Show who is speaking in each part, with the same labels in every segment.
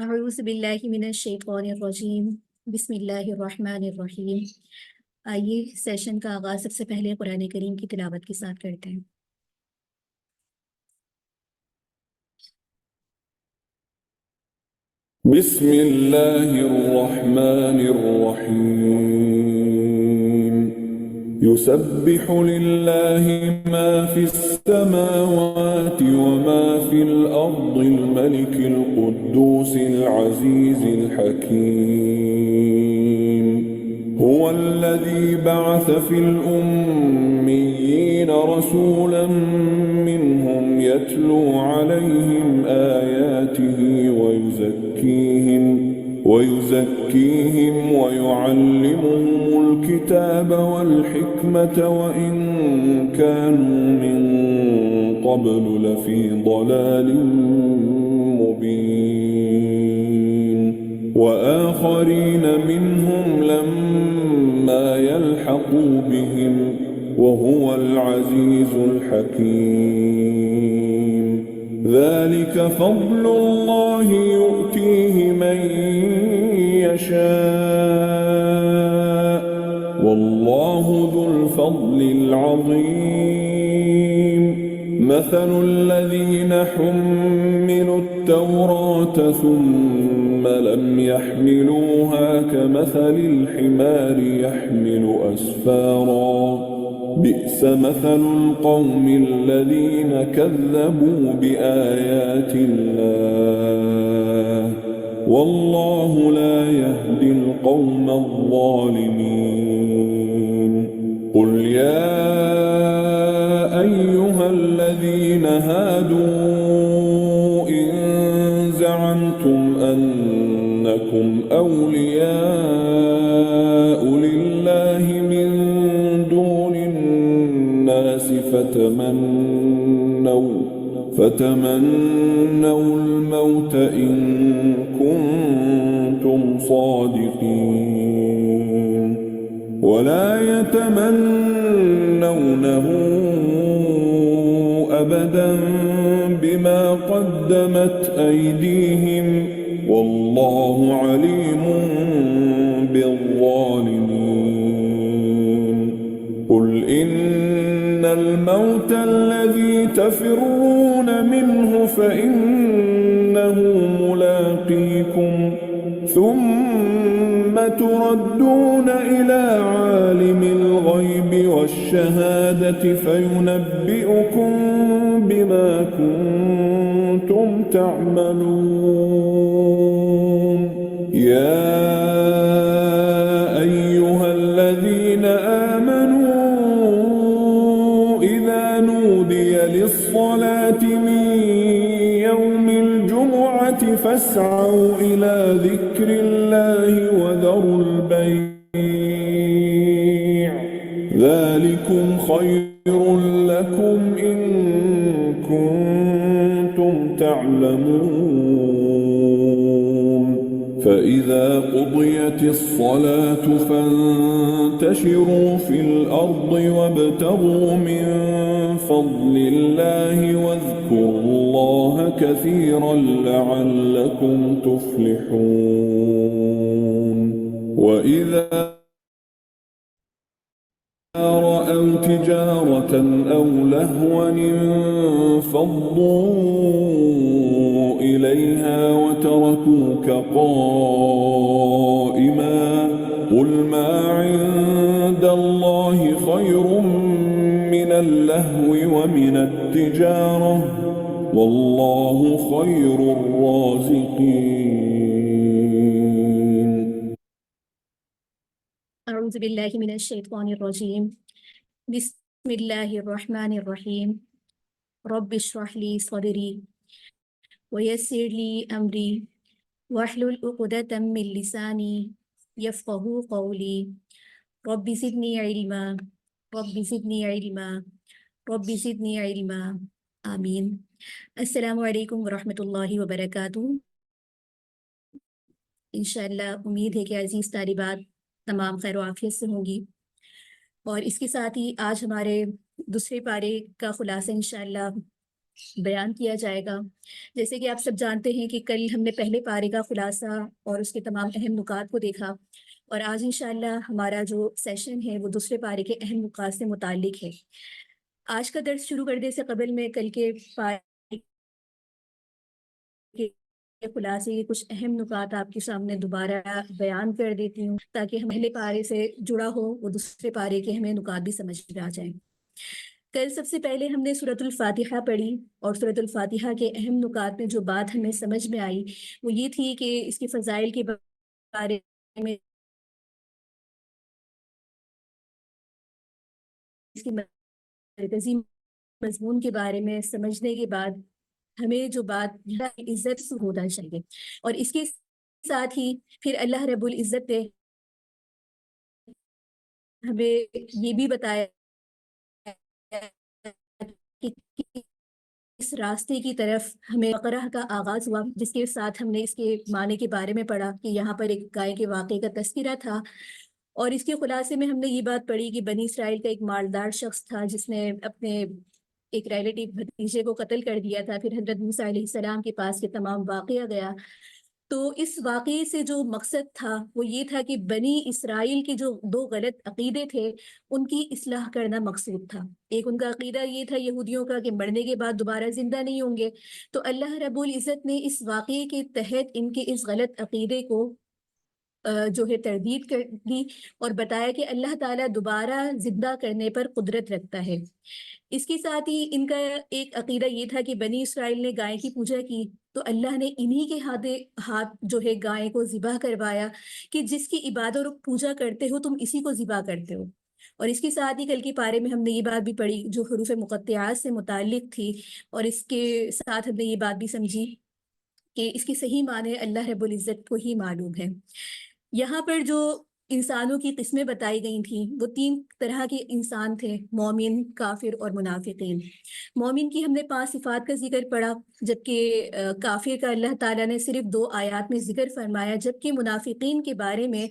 Speaker 1: اعوذ باللہ من الشیطان الرجیم بسم اللہ الرحمن الرحیم۔ آئیے سیشن کا آغاز سب سے پہلے قرآن کریم کی تلاوت کے ساتھ کرتے ہیں۔
Speaker 2: بسم اللہ الرحمن الرحیم یسبح للہ ما فی السماوات وما فی الارض الملک القدوس العزیز الحکیم هو الذی بعث فی الأمیین رسولا منهم يتلو عليهم آیاته ويزكيهم ويعلمهم الكتاب والحكمة وإن كانوا من قبل لفي ضلال مبين وآخرين منهم لما يلحقوا بهم وهو العزيز الحكيم ذلك فضل الله يؤتيه من يشاء والله ذو الفضل العظيم مثل الذين حملوا التوراة ثم لم يحملوها كمثل الحمار يحمل أسفارا بئس مثل القوم الذين كذبوا بآيات الله والله لا يهدي القوم الظالمين قل يا أيها الذين هادوا إن زعمتم أنكم أولياء لله من دون الناس فتمنوا الموت إن كنتم صادقين ولا يتمنونه أبدا بما قدمت أيديهم والله عليم بالظالمين قل إن الموت الذي تفرون منه فإنه ملاقيكم ثم تردون إلى عالم الغيب والشهادة فينبئكم بما كنتم تعملون يا أيها الذين آمنوا إذا نودي للصلاة من يوم الجمعة فاسعوا إلى ذكر الله وذروا البيع ذلكم خير لكم إن كنتم تعلمون فإذا قضيت الصلاة فانتشروا في الأرض وابتغوا من فضل الله واذكروا الله كثيرا لعلكم تفلحون وإذا رأوا تجارة أو لهوا انفضوا إليها وتركوك قائما قل ما عند الله خير من اللهو ومن التجارة والله خير الرازقين
Speaker 1: اعوذ باللہ من الشیطان الرجیم بسم اللہ الرحمن الرحیم رب اشرح لی صدری ویسر لی امری واحلل عقدۃ من لسانی یفقہوا قولی رب زدنی علما رب زدنی علما رب زدنی علما آمین۔ السلام علیکم ورحمۃ اللہ وبرکاتہ۔ انشاءاللہ امید ہے کہ عزیز طالبات تمام خیر و عافیت سے ہوں گی، اور اس کے ساتھ ہی آج ہمارے دوسرے پارے کا خلاصہ انشاءاللہ بیان کیا جائے گا۔ جیسے کہ آپ سب جانتے ہیں کہ کل ہم نے پہلے پارے کا خلاصہ اور اس کے تمام اہم نکات کو دیکھا، اور آج انشاءاللہ ہمارا جو سیشن ہے وہ دوسرے پارے کے اہم نکات سے متعلق ہے۔ آج کا درس شروع کرنے سے قبل میں کل کے پارے کے خلاصے کے کچھ اہم نکات آپ کے سامنے دوبارہ بیان کر دیتی ہوں، تاکہ ہم پہلے پارے سے جڑا ہو وہ دوسرے پارے کے ہمیں نکات بھی سمجھ میں آ جائیں۔ کل سب سے پہلے ہم نے سورۃ الفاتحہ پڑھی، اور سورۃ الفاتحہ کے اہم نکات میں جو بات ہمیں سمجھ میں آئی وہ یہ تھی کہ اس کے فضائل کے بارے میں، اس کی مرکزی مضمون کے بارے میں سمجھنے کے بعد ہمیں جو بات عزت سے ہونا چاہیے، اور اس کے ساتھ ہی پھر اللہ رب العزت نے ہمیں یہ بھی بتایا کہ اس راستے کی طرف ہمیں بقرہ کا آغاز ہوا، جس کے ساتھ ہم نے اس کے معنی کے بارے میں پڑھا کہ یہاں پر ایک گائے کے واقعے کا تذکرہ تھا، اور اس کے خلاصے میں ہم نے یہ بات پڑھی کہ بنی اسرائیل کا ایک مالدار شخص تھا جس نے اپنے ایک ریلیٹیو بھتیجے کو قتل کر دیا تھا۔ پھر حضرت موسیٰ علیہ السلام کے پاس یہ تمام واقعہ گیا، تو اس واقعے سے جو مقصد تھا وہ یہ تھا کہ بنی اسرائیل کے جو دو غلط عقیدے تھے ان کی اصلاح کرنا مقصود تھا۔ ایک ان کا عقیدہ یہ تھا یہودیوں کا کہ مرنے کے بعد دوبارہ زندہ نہیں ہوں گے، تو اللہ رب العزت نے اس واقعے کے تحت ان کے اس غلط عقیدے کو جو ہے تردید کر دی، اور بتایا کہ اللہ تعالیٰ دوبارہ زندہ کرنے پر قدرت رکھتا ہے۔ اس کے ساتھ ہی ان کا ایک عقیدہ یہ تھا کہ بنی اسرائیل نے گائے کی پوجا کی تو اللہ نے انہی کے ہاتھ جو ہے گائے کو ذبح کروایا کہ جس کی عبادت اور پوجا کرتے ہو تم اسی کو ذبح کرتے ہو۔ اور اس کے ساتھ ہی کل کے پارے میں ہم نے یہ بات بھی پڑھی جو حروف مقطعات سے متعلق تھی، اور اس کے ساتھ ہم نے یہ بات بھی سمجھی کہ اس کی صحیح معنی اللہ رب العزت کو ہی معلوم ہے۔ یہاں پر جو انسانوں کی قسمیں بتائی گئی تھیں وہ 3 طرح کے انسان تھے: مومن، کافر اور منافقین۔ مومن کی ہم نے 5 صفات کا ذکر پڑھا، جبکہ کافر کا اللہ تعالیٰ نے صرف 2 آیات میں ذکر فرمایا، جبکہ منافقین کے بارے میں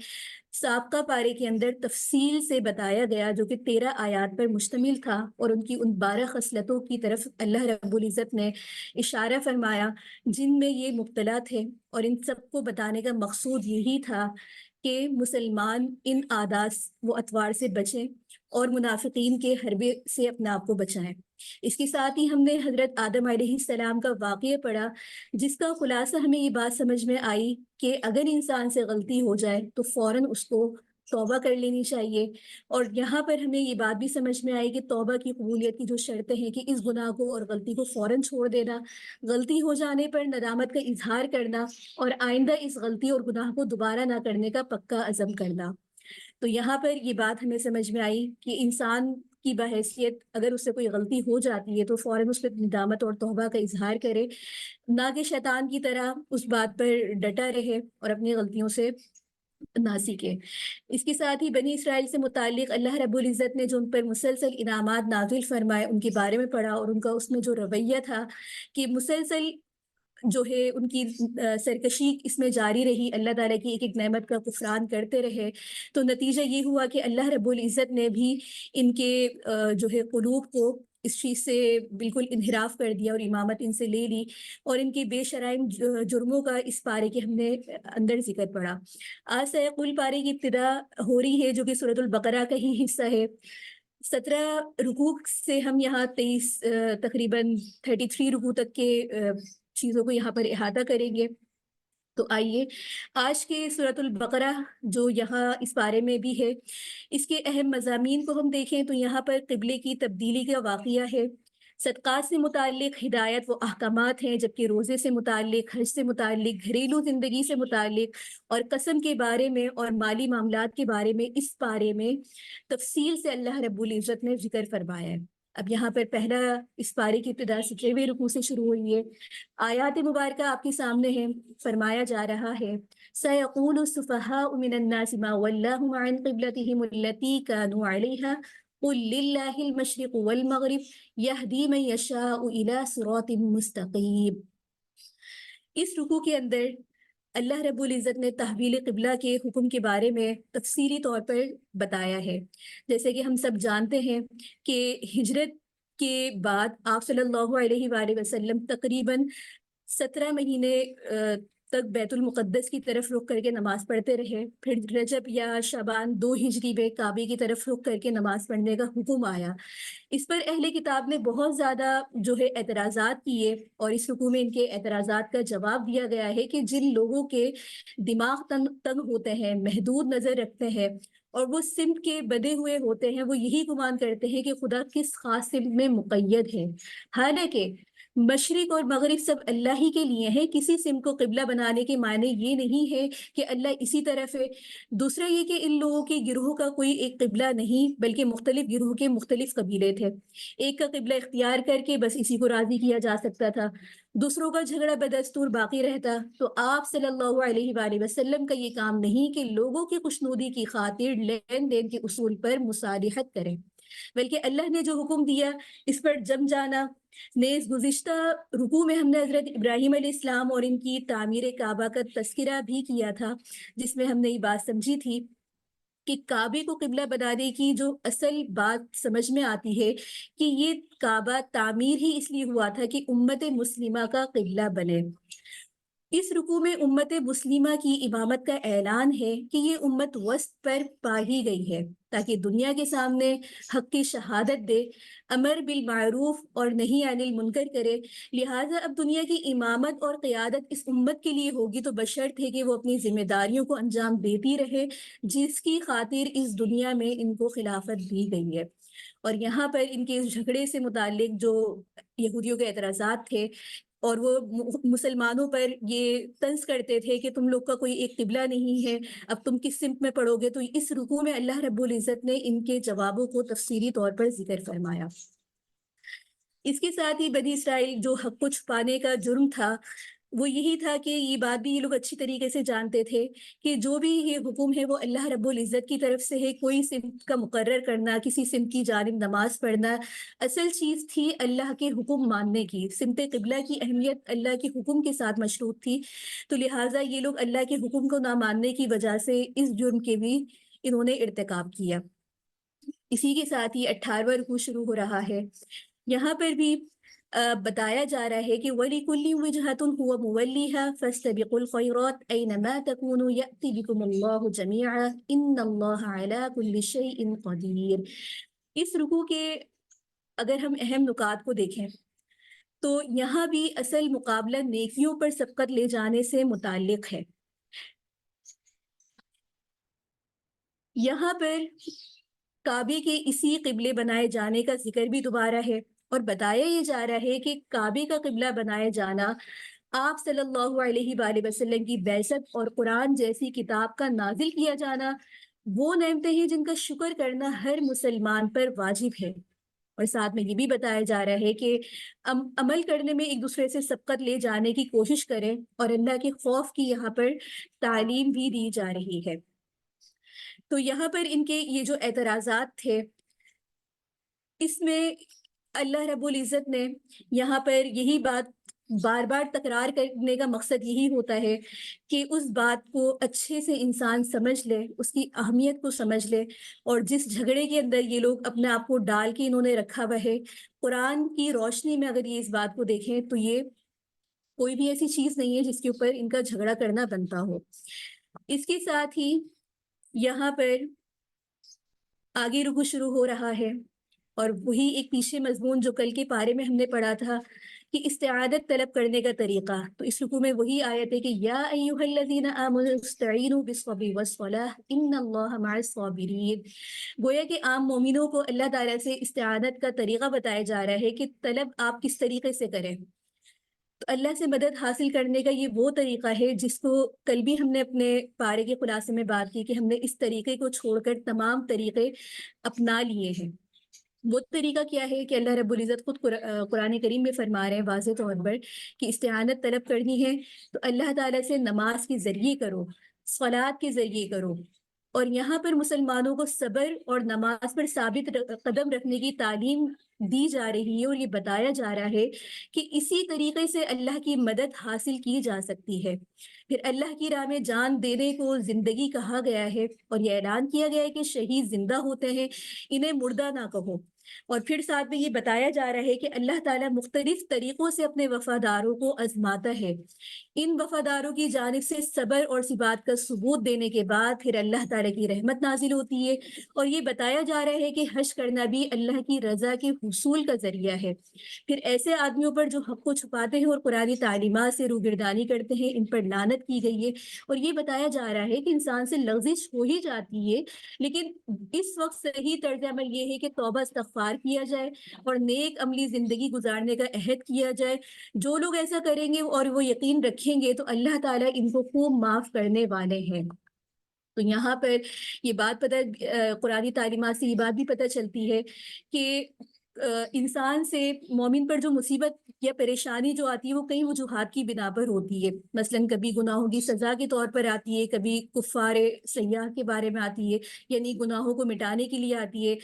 Speaker 1: سابقہ پارے کے اندر تفصیل سے بتایا گیا جو کہ 13 آیات پر مشتمل تھا، اور ان کی ان 12 خصلتوں کی طرف اللہ رب العزت نے اشارہ فرمایا جن میں یہ مبتلا تھے، اور ان سب کو بتانے کا مقصود یہی تھا کہ مسلمان ان عادات و اطوار سے بچیں اور منافقین کے حربے سے اپنے آپ کو بچائیں۔ اس کے ساتھ ہی ہم نے حضرت آدم علیہ السلام کا واقعہ پڑھا، جس کا خلاصہ ہمیں یہ بات سمجھ میں آئی کہ اگر انسان سے غلطی ہو جائے تو فوراً اس کو توبہ کر لینی چاہیے، اور یہاں پر ہمیں یہ بات بھی سمجھ میں آئی کہ توبہ کی قبولیت کی جو شرطیں ہیں کہ اس گناہ کو اور غلطی کو فوراً چھوڑ دینا، غلطی ہو جانے پر ندامت کا اظہار کرنا، اور آئندہ اس غلطی اور گناہ کو دوبارہ نہ کرنے کا پکا عزم کرنا۔ تو یہاں پر یہ بات ہمیں سمجھ میں آئی کہ انسان کی بحیثیت اگر اس سے کوئی غلطی ہو جاتی ہے تو فوراً اس پہ ندامت اور توبہ کا اظہار کرے، نہ کہ شیطان کی طرح اس بات پر ڈٹا رہے اور اپنی غلطیوں سے نہ سیکھے۔ اس کے ساتھ ہی بنی اسرائیل سے متعلق اللہ رب العزت نے جو ان پر مسلسل انعامات نازل فرمائے ان کے بارے میں پڑھا، اور ان کا اس میں جو رویہ تھا کہ مسلسل جو ہے ان کی سرکشی اس میں جاری رہی، اللہ تعالیٰ کی ایک ایک نعمت کا کفران کرتے رہے، تو نتیجہ یہ ہوا کہ اللہ رب العزت نے بھی ان کے جو ہے قلوب کو اس چیز سے بالکل انحراف کر دیا اور امامت ان سے لے لی، اور ان کے بے شرائم جرموں کا اس پارے کے ہم نے اندر ذکر پڑھا۔ آج سے قل پارے کی ابتدا ہو رہی ہے جو کہ سورۃ البقرہ کا ہی حصہ ہے۔ 17 رکوع سے ہم یہاں 23 تقریباً 33 رکوع تک کے چیزوں کو یہاں پر احاطہ کریں گے۔ تو آئیے آج کے سورۃ البقرہ جو یہاں اس بارے میں بھی ہے، اس کے اہم مضامین کو ہم دیکھیں تو یہاں پر قبلے کی تبدیلی کا واقعہ ہے، صدقات سے متعلق ہدایت و احکامات ہیں، جبکہ روزے سے متعلق، حج سے متعلق، گھریلو زندگی سے متعلق، اور قسم کے بارے میں اور مالی معاملات کے بارے میں اس بارے میں تفصیل سے اللہ رب العزت نے ذکر فرمایا ہے۔ اب یہاں پر پہلا اس پارے کی ابتدا 17ویں رکوع سے شروع ہوئی ہے۔ آیات مبارکہ آپ کے سامنے ہیں، فرمایا جا رہا ہے سَيَقُولُ السُّفَهَاءُ مِنَ النَّاسِ مَا وَلَّاهُمْ عَنْ قِبْلَتِهِمُ الَّتِي كَانُوا عَلَيْهَا قُلْ لِلَّهِ الْمَشْرِقُ وَالْمَغْرِبُ يَهْدِي مَن يَشَاءُ إِلَى صِرَاطٍ مُسْتَقِيمٍ۔ اس رکوع کے اندر اللہ رب العزت نے تحویل قبلہ کے حکم کے بارے میں تفصیلی طور پر بتایا ہے۔ جیسے کہ ہم سب جانتے ہیں کہ ہجرت کے بعد آپ صلی اللہ علیہ وآلہ وسلم تقریباً 17 مہینے تک بیت المقدس کی طرف رخ کر کے نماز پڑھتے رہے. پھر رجب یا شعبان 2 ہجری میں کعبے کی طرف رخ کر کے نماز پڑھنے کا حکم آیا. اس پر اہل کتاب نے بہت زیادہ جو ہے اعتراضات کیے، اور اس رکوع میں ان کے اعتراضات کا جواب دیا گیا ہے کہ جن لوگوں کے دماغ تنگ ہوتے ہیں، محدود نظر رکھتے ہیں اور وہ سمت کے بدے ہوئے ہوتے ہیں، وہ یہی گمان کرتے ہیں کہ خدا کس خاص سمت میں مقید ہے. حالانکہ مشرق اور مغرب سب اللہ ہی کے لیے ہیں. کسی سمت کو قبلہ بنانے کے معنی یہ نہیں ہے کہ اللہ اسی طرف ہے. دوسرا یہ کہ ان لوگوں کے گروہ کا کوئی ایک قبلہ نہیں، بلکہ مختلف گروہ کے مختلف قبیلے تھے. ایک کا قبلہ اختیار کر کے بس اسی کو راضی کیا جا سکتا تھا، دوسروں کا جھگڑا بدستور باقی رہتا. تو آپ صلی اللہ علیہ وآلہ وسلم کا یہ کام نہیں کہ لوگوں کی خوشنودی کی خاطر لین دین کے اصول پر مصالحت کریں، بلکہ اللہ نے جو حکم دیا اس پر جم جانا. نیز گزشتہ رکوع میں ہم نے حضرت ابراہیم علیہ السلام اور ان کی تعمیر کعبہ کا تذکرہ بھی کیا تھا، جس میں ہم نے یہ بات سمجھی تھی کہ کعبے کو قبلہ بنانے کی جو اصل بات سمجھ میں آتی ہے کہ یہ کعبہ تعمیر ہی اس لیے ہوا تھا کہ امت مسلمہ کا قبلہ بنے. اس رکوع میں امت مسلمہ کی امامت کا اعلان ہے کہ یہ امت وسط پر پائی گئی ہے تاکہ دنیا کے سامنے حق کی شہادت دے، امر بالمعروف اور نہی عن المنکر کرے. لہٰذا اب دنیا کی امامت اور قیادت اس امت کے لیے ہوگی تو بشرط ہے کہ وہ اپنی ذمہ داریوں کو انجام دیتی رہے جس کی خاطر اس دنیا میں ان کو خلافت دی گئی ہے. اور یہاں پر ان کے اس جھگڑے سے متعلق جو یہودیوں کے اعتراضات تھے، اور وہ مسلمانوں پر یہ طنز کرتے تھے کہ تم لوگ کا کوئی ایک قبلہ نہیں ہے، اب تم کس سمت میں پڑھو گے، تو اس رکوع میں اللہ رب العزت نے ان کے جوابوں کو تفصیلی طور پر ذکر فرمایا. اس کے ساتھ ہی بنی اسرائیل جو حق کو چھپانے کا جرم تھا وہ یہی تھا کہ یہ بات بھی یہ لوگ اچھی طریقے سے جانتے تھے کہ جو بھی یہ حکم ہے وہ اللہ رب العزت کی طرف سے ہے. کوئی سمت کا مقرر کرنا، کسی سمت کی جانب نماز پڑھنا، اصل چیز تھی اللہ کے حکم ماننے کی. سمت قبلہ کی اہمیت اللہ کے حکم کے ساتھ مشروط تھی، تو لہٰذا یہ لوگ اللہ کے حکم کو نہ ماننے کی وجہ سے اس جرم کے بھی انہوں نے ارتکاب کیا. اسی کے ساتھ ہی 18واں رکوع شروع ہو رہا ہے. یہاں پر بھی بتایا جا رہا ہے کہ وَلِكُلِّ وِجْهَةٌ هُوَ مُوَلِّيهَا فَاسْتَبِقُوا الْخَيْرَاتِ أَيْنَمَا تَكُونُوا يَأْتِ بِكُمُ اللَّهُ جَمِيعًا إِنَّ اللَّهَ عَلَى كُلِّ شَيْءٍ قَدِيرٌ. اس رکوع کے اگر ہم اہم نکات کو دیکھیں تو یہاں بھی اصل مقابلہ نیکیوں پر سبقت لے جانے سے متعلق ہے. یہاں پر کعبے کے اسی قبلے بنائے جانے کا ذکر بھی دوبارہ ہے، اور بتایا یہ جا رہا ہے کہ کعبے کا قبلہ بنائے جانا، آپ صلی اللہ علیہ وآلہ وسلم کی بعثت اور قرآن جیسی کتاب کا نازل کیا جانا وہ نعمتیں ہیں جن کا شکر کرنا ہر مسلمان پر واجب ہے. اور ساتھ میں یہ بھی بتایا جا رہا ہے کہ عمل کرنے میں ایک دوسرے سے سبقت لے جانے کی کوشش کریں، اور اللہ کے خوف کی یہاں پر تعلیم بھی دی جا رہی ہے. تو یہاں پر ان کے یہ جو اعتراضات تھے اس میں اللہ رب العزت نے یہاں پر یہی بات بار بار تکرار کرنے کا مقصد یہی ہوتا ہے کہ اس بات کو اچھے سے انسان سمجھ لے، اس کی اہمیت کو سمجھ لے. اور جس جھگڑے کے اندر یہ لوگ اپنے آپ کو ڈال کے انہوں نے رکھا ہوا ہے، قرآن کی روشنی میں اگر یہ اس بات کو دیکھیں تو یہ کوئی بھی ایسی چیز نہیں ہے جس کے اوپر ان کا جھگڑا کرنا بنتا ہو. اس کے ساتھ ہی یہاں پر آگے رکوع شروع ہو رہا ہے، اور وہی ایک پیچھے مضمون جو کل کے پارے میں ہم نے پڑھا تھا کہ استعادت طلب کرنے کا طریقہ. تو اس رکوع میں وہی آیت ہے کہ یا ایھا الذین آمنوا استعینوا بالصبر والصلاۃ ان اللہ مع الصابرین. گویا کہ عام مومنوں کو اللہ تعالیٰ سے استعانت کا طریقہ بتایا جا رہا ہے کہ طلب آپ کس طریقے سے کریں. تو اللہ سے مدد حاصل کرنے کا یہ وہ طریقہ ہے جس کو کل بھی ہم نے اپنے پارے کے خلاصے میں بات کی کہ ہم نے اس طریقے کو چھوڑ کر تمام طریقے اپنا لیے ہیں. وہ طریقہ کیا ہے کہ اللہ رب العزت خود قرآن کریم میں فرما رہے ہیں واضح طور پر کہ استعانت طلب کرنی ہے تو اللہ تعالیٰ سے نماز کے ذریعے کرو، صلات کے ذریعے کرو. اور یہاں پر مسلمانوں کو صبر اور نماز پر ثابت قدم رکھنے کی تعلیم دی جا رہی ہے، اور یہ بتایا جا رہا ہے کہ اسی طریقے سے اللہ کی مدد حاصل کی جا سکتی ہے. پھر اللہ کی راہ میں جان دینے کو زندگی کہا گیا ہے، اور یہ اعلان کیا گیا ہے کہ شہید زندہ ہوتے ہیں، انہیں مردہ نہ کہو. اور پھر ساتھ میں یہ بتایا جا رہا ہے کہ اللہ تعالیٰ مختلف طریقوں سے اپنے وفاداروں کو آزماتا ہے۔ ان وفاداروں کی جانب سے صبر اور ثبات کا ثبوت دینے کے بعد پھر اللہ تعالیٰ کی رحمت نازل ہوتی ہے، اور یہ بتایا جا رہا ہے کہ حج کرنا بھی اللہ کی رضا کے حصول کا ذریعہ ہے۔ پھر ایسے آدمیوں پر جو حق کو چھپاتے ہیں اور قرآنی تعلیمات سے روگردانی کرتے ہیں، ان پر لعنت کی گئی ہے، اور یہ بتایا جا رہا ہے کہ انسان سے لغزش ہو ہی جاتی ہے، لیکن اس وقت صحیح طرز عمل یہ ہے کہ توبہ استغفار کیا جائے اور نیک عملی زندگی گزارنے کا عہد کیا جائے۔ جو لوگ ایسا کریں گے اور وہ یقین رکھیں گے تو اللہ تعالیٰ ان کو خوب معاف کرنے والے ہیں۔ تو یہاں پر یہ بات قرآنی تعلیمات سے یہ بات بھی پتہ چلتی ہے کہ انسان سے مومن پر جو مصیبت یا پریشانی جو آتی ہے وہ کئی وجوہات کی بنا پر ہوتی ہے۔ مثلاً کبھی گناہوں کی سزا کے طور پر آتی ہے، کبھی کفار سیاح کے بارے میں آتی ہے، یعنی گناہوں کو مٹانے کے لیے آتی ہے،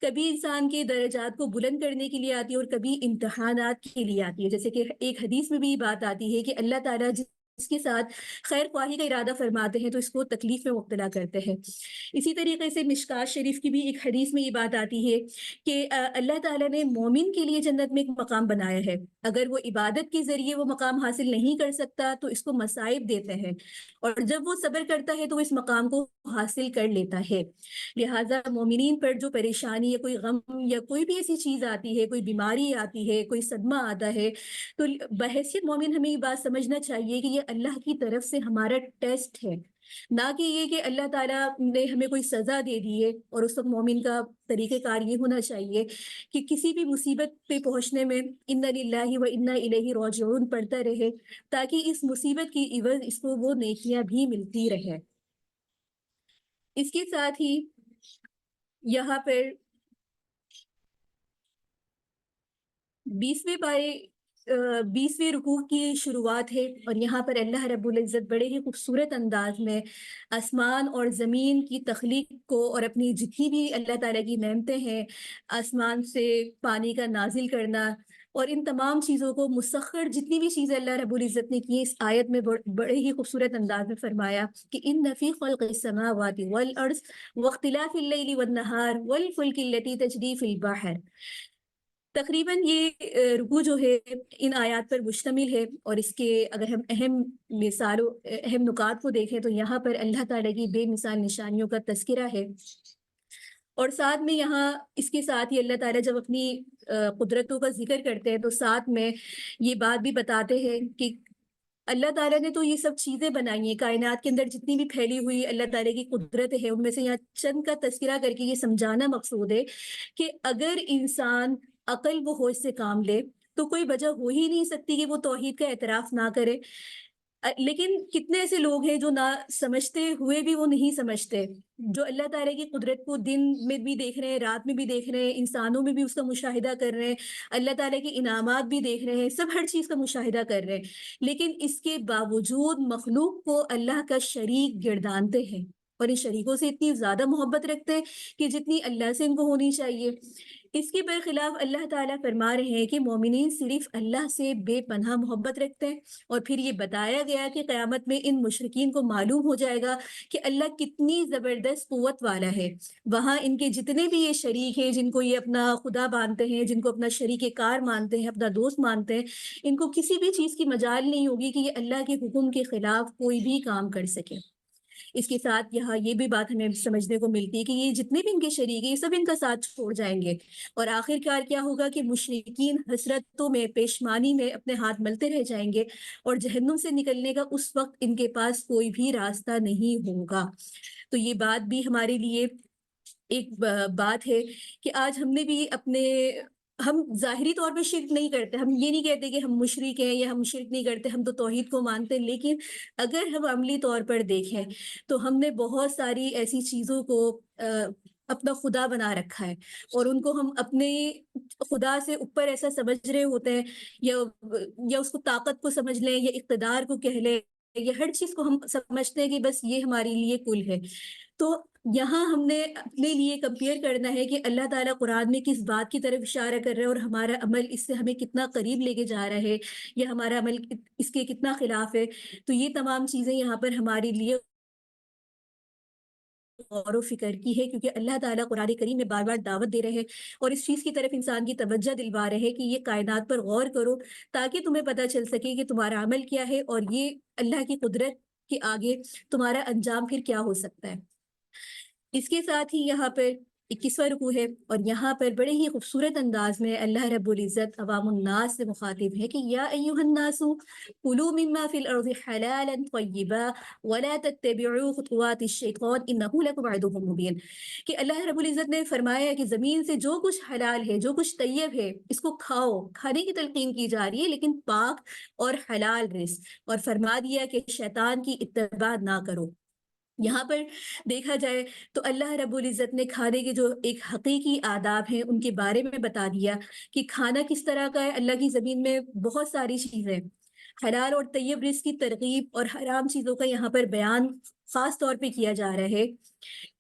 Speaker 1: کبھی انسان کے درجات کو بلند کرنے کے لیے آتی ہے، اور کبھی امتحانات کے لیے آتی ہے۔ جیسے کہ ایک حدیث میں بھی یہ بات آتی ہے کہ اللہ تعالیٰ جس کے ساتھ خیر خواہی کا ارادہ فرماتے ہیں تو اس کو تکلیف میں مبتلا کرتے ہیں۔ اسی طریقے سے مشکات شریف کی بھی ایک حدیث میں یہ بات آتی ہے کہ اللہ تعالیٰ نے مومن کے لیے جنت میں ایک مقام بنایا ہے، اگر وہ عبادت کے ذریعے وہ مقام حاصل نہیں کر سکتا تو اس کو مصائب دیتے ہیں، اور جب وہ صبر کرتا ہے تو اس مقام کو حاصل کر لیتا ہے۔ لہٰذا مومنین پر جو پریشانی یا کوئی غم یا کوئی بھی ایسی چیز آتی ہے، کوئی بیماری آتی ہے، کوئی صدمہ آتا ہے، تو بحیثیت مومن ہمیں یہ بات سمجھنا چاہیے کہ یہ اللہ کی طرف سے ہمارا ٹیسٹ ہے، نہ کہ یہ کہ اللہ تعالیٰ نے ہمیں کوئی سزا دے دی ہے۔ اور اس وقت مومن کا طریقہ کار یہ ہونا چاہیے کہ کسی بھی مصیبت پہ پہنچنے میں انا للہ و انا الیہ راجعون پڑھتا رہے، تاکہ اس مصیبت کی عوض اس کو وہ نیکیاں بھی ملتی رہے۔ اس کے ساتھ ہی یہاں پر 20ویں رکوع کی شروعات ہے، اور یہاں پر اللہ رب العزت بڑے ہی خوبصورت انداز میں آسمان اور زمین کی تخلیق کو اور اپنی جتنی بھی اللہ تعالیٰ کی نعمتیں ہیں، آسمان سے پانی کا نازل کرنا اور ان تمام چیزوں کو مسخر، جتنی بھی چیزیں اللہ رب العزت نے کی اس آیت میں بڑے ہی خوبصورت انداز میں فرمایا کہ ان فی خلق السماوات والارض واختلاف اللیل والنہار والفلک التی تجری فی البحر۔ تقریباً یہ رکوع جو ہے ان آیات پر مشتمل ہے، اور اس کے اگر ہم اہم نکات کو دیکھیں تو یہاں پر اللہ تعالیٰ کی بے مثال نشانیوں کا تذکرہ ہے، اور ساتھ میں یہاں اس کے ساتھ ہی اللہ تعالیٰ جب اپنی قدرتوں کا ذکر کرتے ہیں تو ساتھ میں یہ بات بھی بتاتے ہیں کہ اللہ تعالیٰ نے تو یہ سب چیزیں بنائی ہیں، کائنات کے اندر جتنی بھی پھیلی ہوئی اللہ تعالیٰ کی قدرت ہے، ان میں سے یہاں چند کا تذکرہ کر کے یہ سمجھانا مقصود ہے کہ اگر انسان عقل و ہوش سے کام لے تو کوئی وجہ ہو ہی نہیں سکتی کہ وہ توحید کا اعتراف نہ کرے۔ لیکن کتنے ایسے لوگ ہیں جو نہ سمجھتے ہوئے بھی وہ نہیں سمجھتے، جو اللہ تعالیٰ کی قدرت کو دن میں بھی دیکھ رہے ہیں، رات میں بھی دیکھ رہے ہیں، انسانوں میں بھی اس کا مشاہدہ کر رہے ہیں، اللہ تعالیٰ کے انعامات بھی دیکھ رہے ہیں، سب ہر چیز کا مشاہدہ کر رہے ہیں، لیکن اس کے باوجود مخلوق کو اللہ کا شریک گردانتے ہیں، اور ان شریکوں سے اتنی زیادہ محبت رکھتے ہیں کہ جتنی اللہ سے ان کو ہونی چاہیے۔ اس کے برخلاف اللہ تعالیٰ فرما رہے ہیں کہ مومنین صرف اللہ سے بے پناہ محبت رکھتے ہیں، اور پھر یہ بتایا گیا کہ قیامت میں ان مشرکین کو معلوم ہو جائے گا کہ اللہ کتنی زبردست قوت والا ہے۔ وہاں ان کے جتنے بھی یہ شریک ہیں، جن کو یہ اپنا خدا مانتے ہیں، جن کو اپنا شریک کار مانتے ہیں، اپنا دوست مانتے ہیں، ان کو کسی بھی چیز کی مجال نہیں ہوگی کہ یہ اللہ کے حکم کے خلاف کوئی بھی کام کر سکے۔ اس کے ساتھ یہاں یہ بھی بات ہمیں سمجھنے کو ملتی ہے کہ یہ جتنے بھی ان کے شریک ہیں یہ سب ان کا ساتھ چھوڑ جائیں گے، اور آخر کار کیا ہوگا کہ مشرکین حسرتوں میں، پیشمانی میں اپنے ہاتھ ملتے رہ جائیں گے، اور جہنم سے نکلنے کا اس وقت ان کے پاس کوئی بھی راستہ نہیں ہوگا۔ تو یہ بات بھی ہمارے لیے ایک بات ہے کہ آج ہم نے بھی ہم ظاہری طور پہ شرک نہیں کرتے، ہم یہ نہیں کہتے کہ ہم مشرک ہیں یا ہم شرک نہیں کرتے، ہم تو توحید کو مانتے ہیں، لیکن اگر ہم عملی طور پر دیکھیں تو ہم نے بہت ساری ایسی چیزوں کو اپنا خدا بنا رکھا ہے، اور ان کو ہم اپنے خدا سے اوپر ایسا سمجھ رہے ہوتے ہیں، یا اس کو طاقت کو سمجھ لیں، یا اقتدار کو کہہ لیں، یا ہر چیز کو ہم سمجھتے ہیں کہ بس یہ ہمارے لیے کل ہے۔ تو یہاں ہم نے اپنے لیے کمپیئر کرنا ہے کہ اللہ تعالیٰ قرآن میں کس بات کی طرف اشارہ کر رہا ہے، اور ہمارا عمل اس سے ہمیں کتنا قریب لے کے جا رہا ہے، یا ہمارا عمل اس کے کتنا خلاف ہے۔ تو یہ تمام چیزیں یہاں پر ہمارے لیے غور و فکر کی ہے، کیونکہ اللہ تعالیٰ قرآن کریم میں بار بار دعوت دے رہے ہیں اور اس چیز کی طرف انسان کی توجہ دلوا رہے ہیں کہ یہ کائنات پر غور کرو، تاکہ تمہیں پتہ چل سکے کہ تمہارا عمل کیا ہے اور یہ اللہ کی قدرت کے آگے تمہارا انجام پھر کیا ہو سکتا ہے۔ اس کے ساتھ ہی یہاں پر 21واں رکوع ہے، اور یہاں پر بڑے ہی خوبصورت انداز میں اللہ رب العزت عوام الناس سے مخاطب ہے کہ یا ایھا الناس کلوا مما فی الارض حلالا طیبا ولا تتبعوا خطوات الشیطان انہ لکم عدو مبین، کہ اللہ رب العزت نے فرمایا کہ زمین سے جو کچھ حلال ہے، جو کچھ طیب ہے، اس کو کھاؤ، کھانے کی تلقین کی جا رہی ہے، لیکن پاک اور حلال رزق، اور فرما دیا کہ شیطان کی اتباع نہ کرو۔ یہاں پر دیکھا جائے تو اللہ رب العزت نے کھانے کے جو ایک حقیقی آداب ہیں ان کے بارے میں بتا دیا کہ کھانا کس طرح کا ہے۔ اللہ کی زمین میں بہت ساری چیزیں، حلال اور طیب رزق کی ترغیب اور حرام چیزوں کا یہاں پر بیان خاص طور پہ کیا جا رہا ہے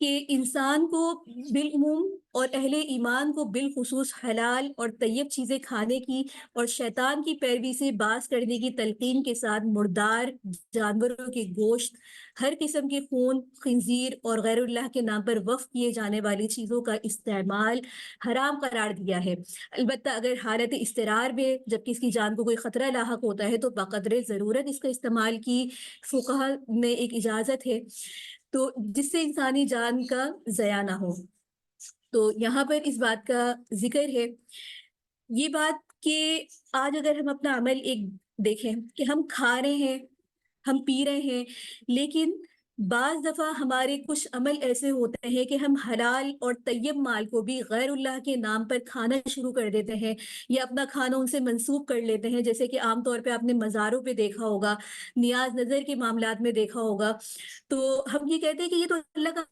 Speaker 1: کہ انسان کو بالعموم اور اہل ایمان کو بالخصوص حلال اور طیب چیزیں کھانے کی اور شیطان کی پیروی سے باز کرنے کی تلقین کے ساتھ مردار جانوروں کے گوشت، ہر قسم کے خون، خنزیر اور غیر اللہ کے نام پر وقف کیے جانے والی چیزوں کا استعمال حرام قرار دیا ہے۔ البتہ اگر حالت اضطرار میں جبکہ اس کی جان کو کوئی خطرہ لاحق ہوتا ہے تو بقدر ضرورت اس کا استعمال کی فقہا میں ایک اجازت ہے، تو جس سے انسانی جان کا ضیاع نہ ہو۔ تو یہاں پر اس بات کا ذکر ہے، یہ بات کہ آج اگر ہم اپنا عمل ایک دیکھیں کہ ہم کھا رہے ہیں، ہم پی رہے ہیں، لیکن بعض دفعہ ہمارے کچھ عمل ایسے ہوتے ہیں کہ ہم حلال اور طیب مال کو بھی غیر اللہ کے نام پر کھانا شروع کر دیتے ہیں یا اپنا کھانا ان سے منسوب کر لیتے ہیں، جیسے کہ عام طور پہ آپ نے مزاروں پہ دیکھا ہوگا، نیاز نظر کے معاملات میں دیکھا ہوگا، تو ہم یہ کہتے ہیں کہ یہ تو اللہ کا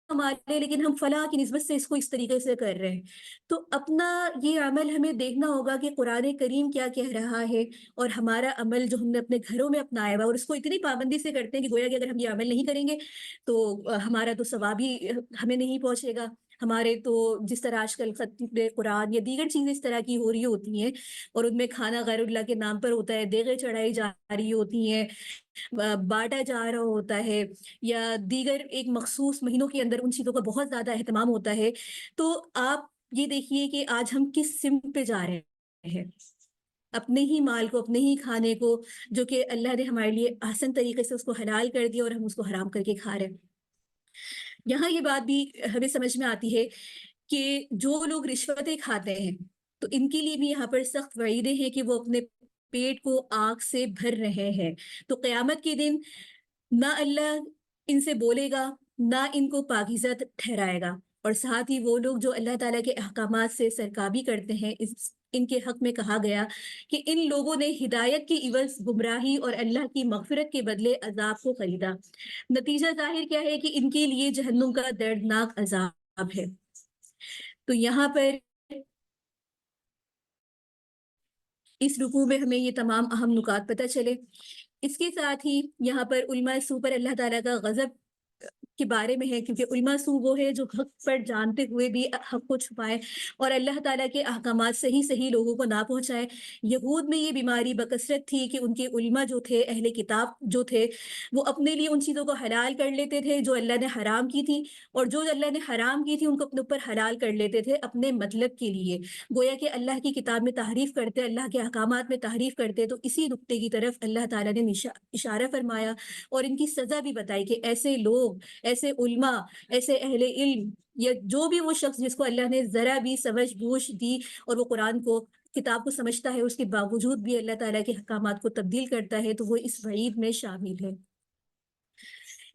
Speaker 1: مال ہے لیکن ہم فلاں کی نسبت سے اس کو اس طریقے سے کر رہے ہیں۔ تو اپنا یہ عمل ہمیں دیکھنا ہوگا کہ قرآن کریم کیا کہہ رہا ہے، اور ہمارا عمل جو ہم نے اپنے گھروں میں اپنایا ہوا اور اس کو اتنی پابندی سے کرتے ہیں کہ گویا کہ اگر ہم یہ عمل نہیں کریں گے تو ہمارا تو ثواب ہی ہمیں نہیں پہنچے گا۔ ہمارے تو جس طرح آج کل ختم قرآن یا دیگر چیزیں اس طرح کی ہو رہی ہوتی ہیں اور ان میں کھانا غیر اللہ کے نام پر ہوتا ہے، دیگیں چڑھائی جا رہی ہوتی ہیں، بانٹا جا رہا ہوتا ہے، یا دیگر ایک مخصوص مہینوں کے اندر ان چیزوں کا بہت زیادہ اہتمام ہوتا ہے، تو آپ یہ دیکھیے کہ آج ہم کس سمت پہ جا رہے ہیں، اپنے ہی مال کو، اپنے ہی کھانے کو، جو کہ اللہ نے ہمارے لیے آسان طریقے سے اس کو حلال کر دیا اور ہم اس کو حرام کر کے کھا رہے ہیں۔ یہاں یہ بات بھی ہمیں سمجھ میں آتی ہے کہ جو لوگ رشوتیں کھاتے ہیں تو ان کے لیے بھی یہاں پر سخت وعیدیں ہیں کہ وہ اپنے پیٹ کو آگ سے بھر رہے ہیں، تو قیامت کے دن نہ اللہ ان سے بولے گا، نہ ان کو پاکیزہ ٹھہرائے گا، اور ساتھ ہی وہ لوگ جو اللہ تعالیٰ کے احکامات سے سرکابی کرتے ہیں، ان کے حق میں کہا گیا کہ ان لوگوں نے ہدایت کے عوض گمراہی اور اللہ کی مغفرت کے بدلے عذاب کو خریدا۔ نتیجہ ظاہر کیا ہے کہ ان کے لیے جہنم کا دردناک عذاب ہے۔ تو یہاں پر اس رکوع میں ہمیں یہ تمام اہم نکات پتہ چلے۔ اس کے ساتھ ہی یہاں پر علماء سو پر اللہ تعالیٰ کا غضب کے بارے میں ہے، کیونکہ علماء سو وہ ہے جو حق پر جانتے ہوئے بھی حق کو چھپائے اور اللہ تعالیٰ کے احکامات صحیح لوگوں کو نہ پہنچائے۔ یہود میں یہ بیماری بکثرت تھی کہ ان کے علماء جو تھے، اہل کتاب جو تھے، وہ اپنے لیے ان چیزوں کو حلال کر لیتے تھے جو اللہ نے حرام کی تھی، اور جو اللہ نے حرام کی تھی ان کو اپنے اوپر حلال کر لیتے تھے اپنے مطلب کے لیے، گویا کہ اللہ کی کتاب میں تحریف کرتے، اللہ کے احکامات میں تحریف کرتے۔ تو اسی نقطے کی طرف اللہ تعالیٰ نے اشارہ فرمایا اور ان کی سزا بھی بتائی کہ ایسے لوگ، ایسے علماء، ایسے اہل علم، یا جو بھی وہ شخص جس کو اللہ نے ذرا بھی سمجھ بوجھ دی اور وہ قرآن کو، کتاب کو سمجھتا ہے، اس کے باوجود بھی اللہ تعالیٰ کے احکامات کو تبدیل کرتا ہے، تو وہ اس وعید میں شامل ہے۔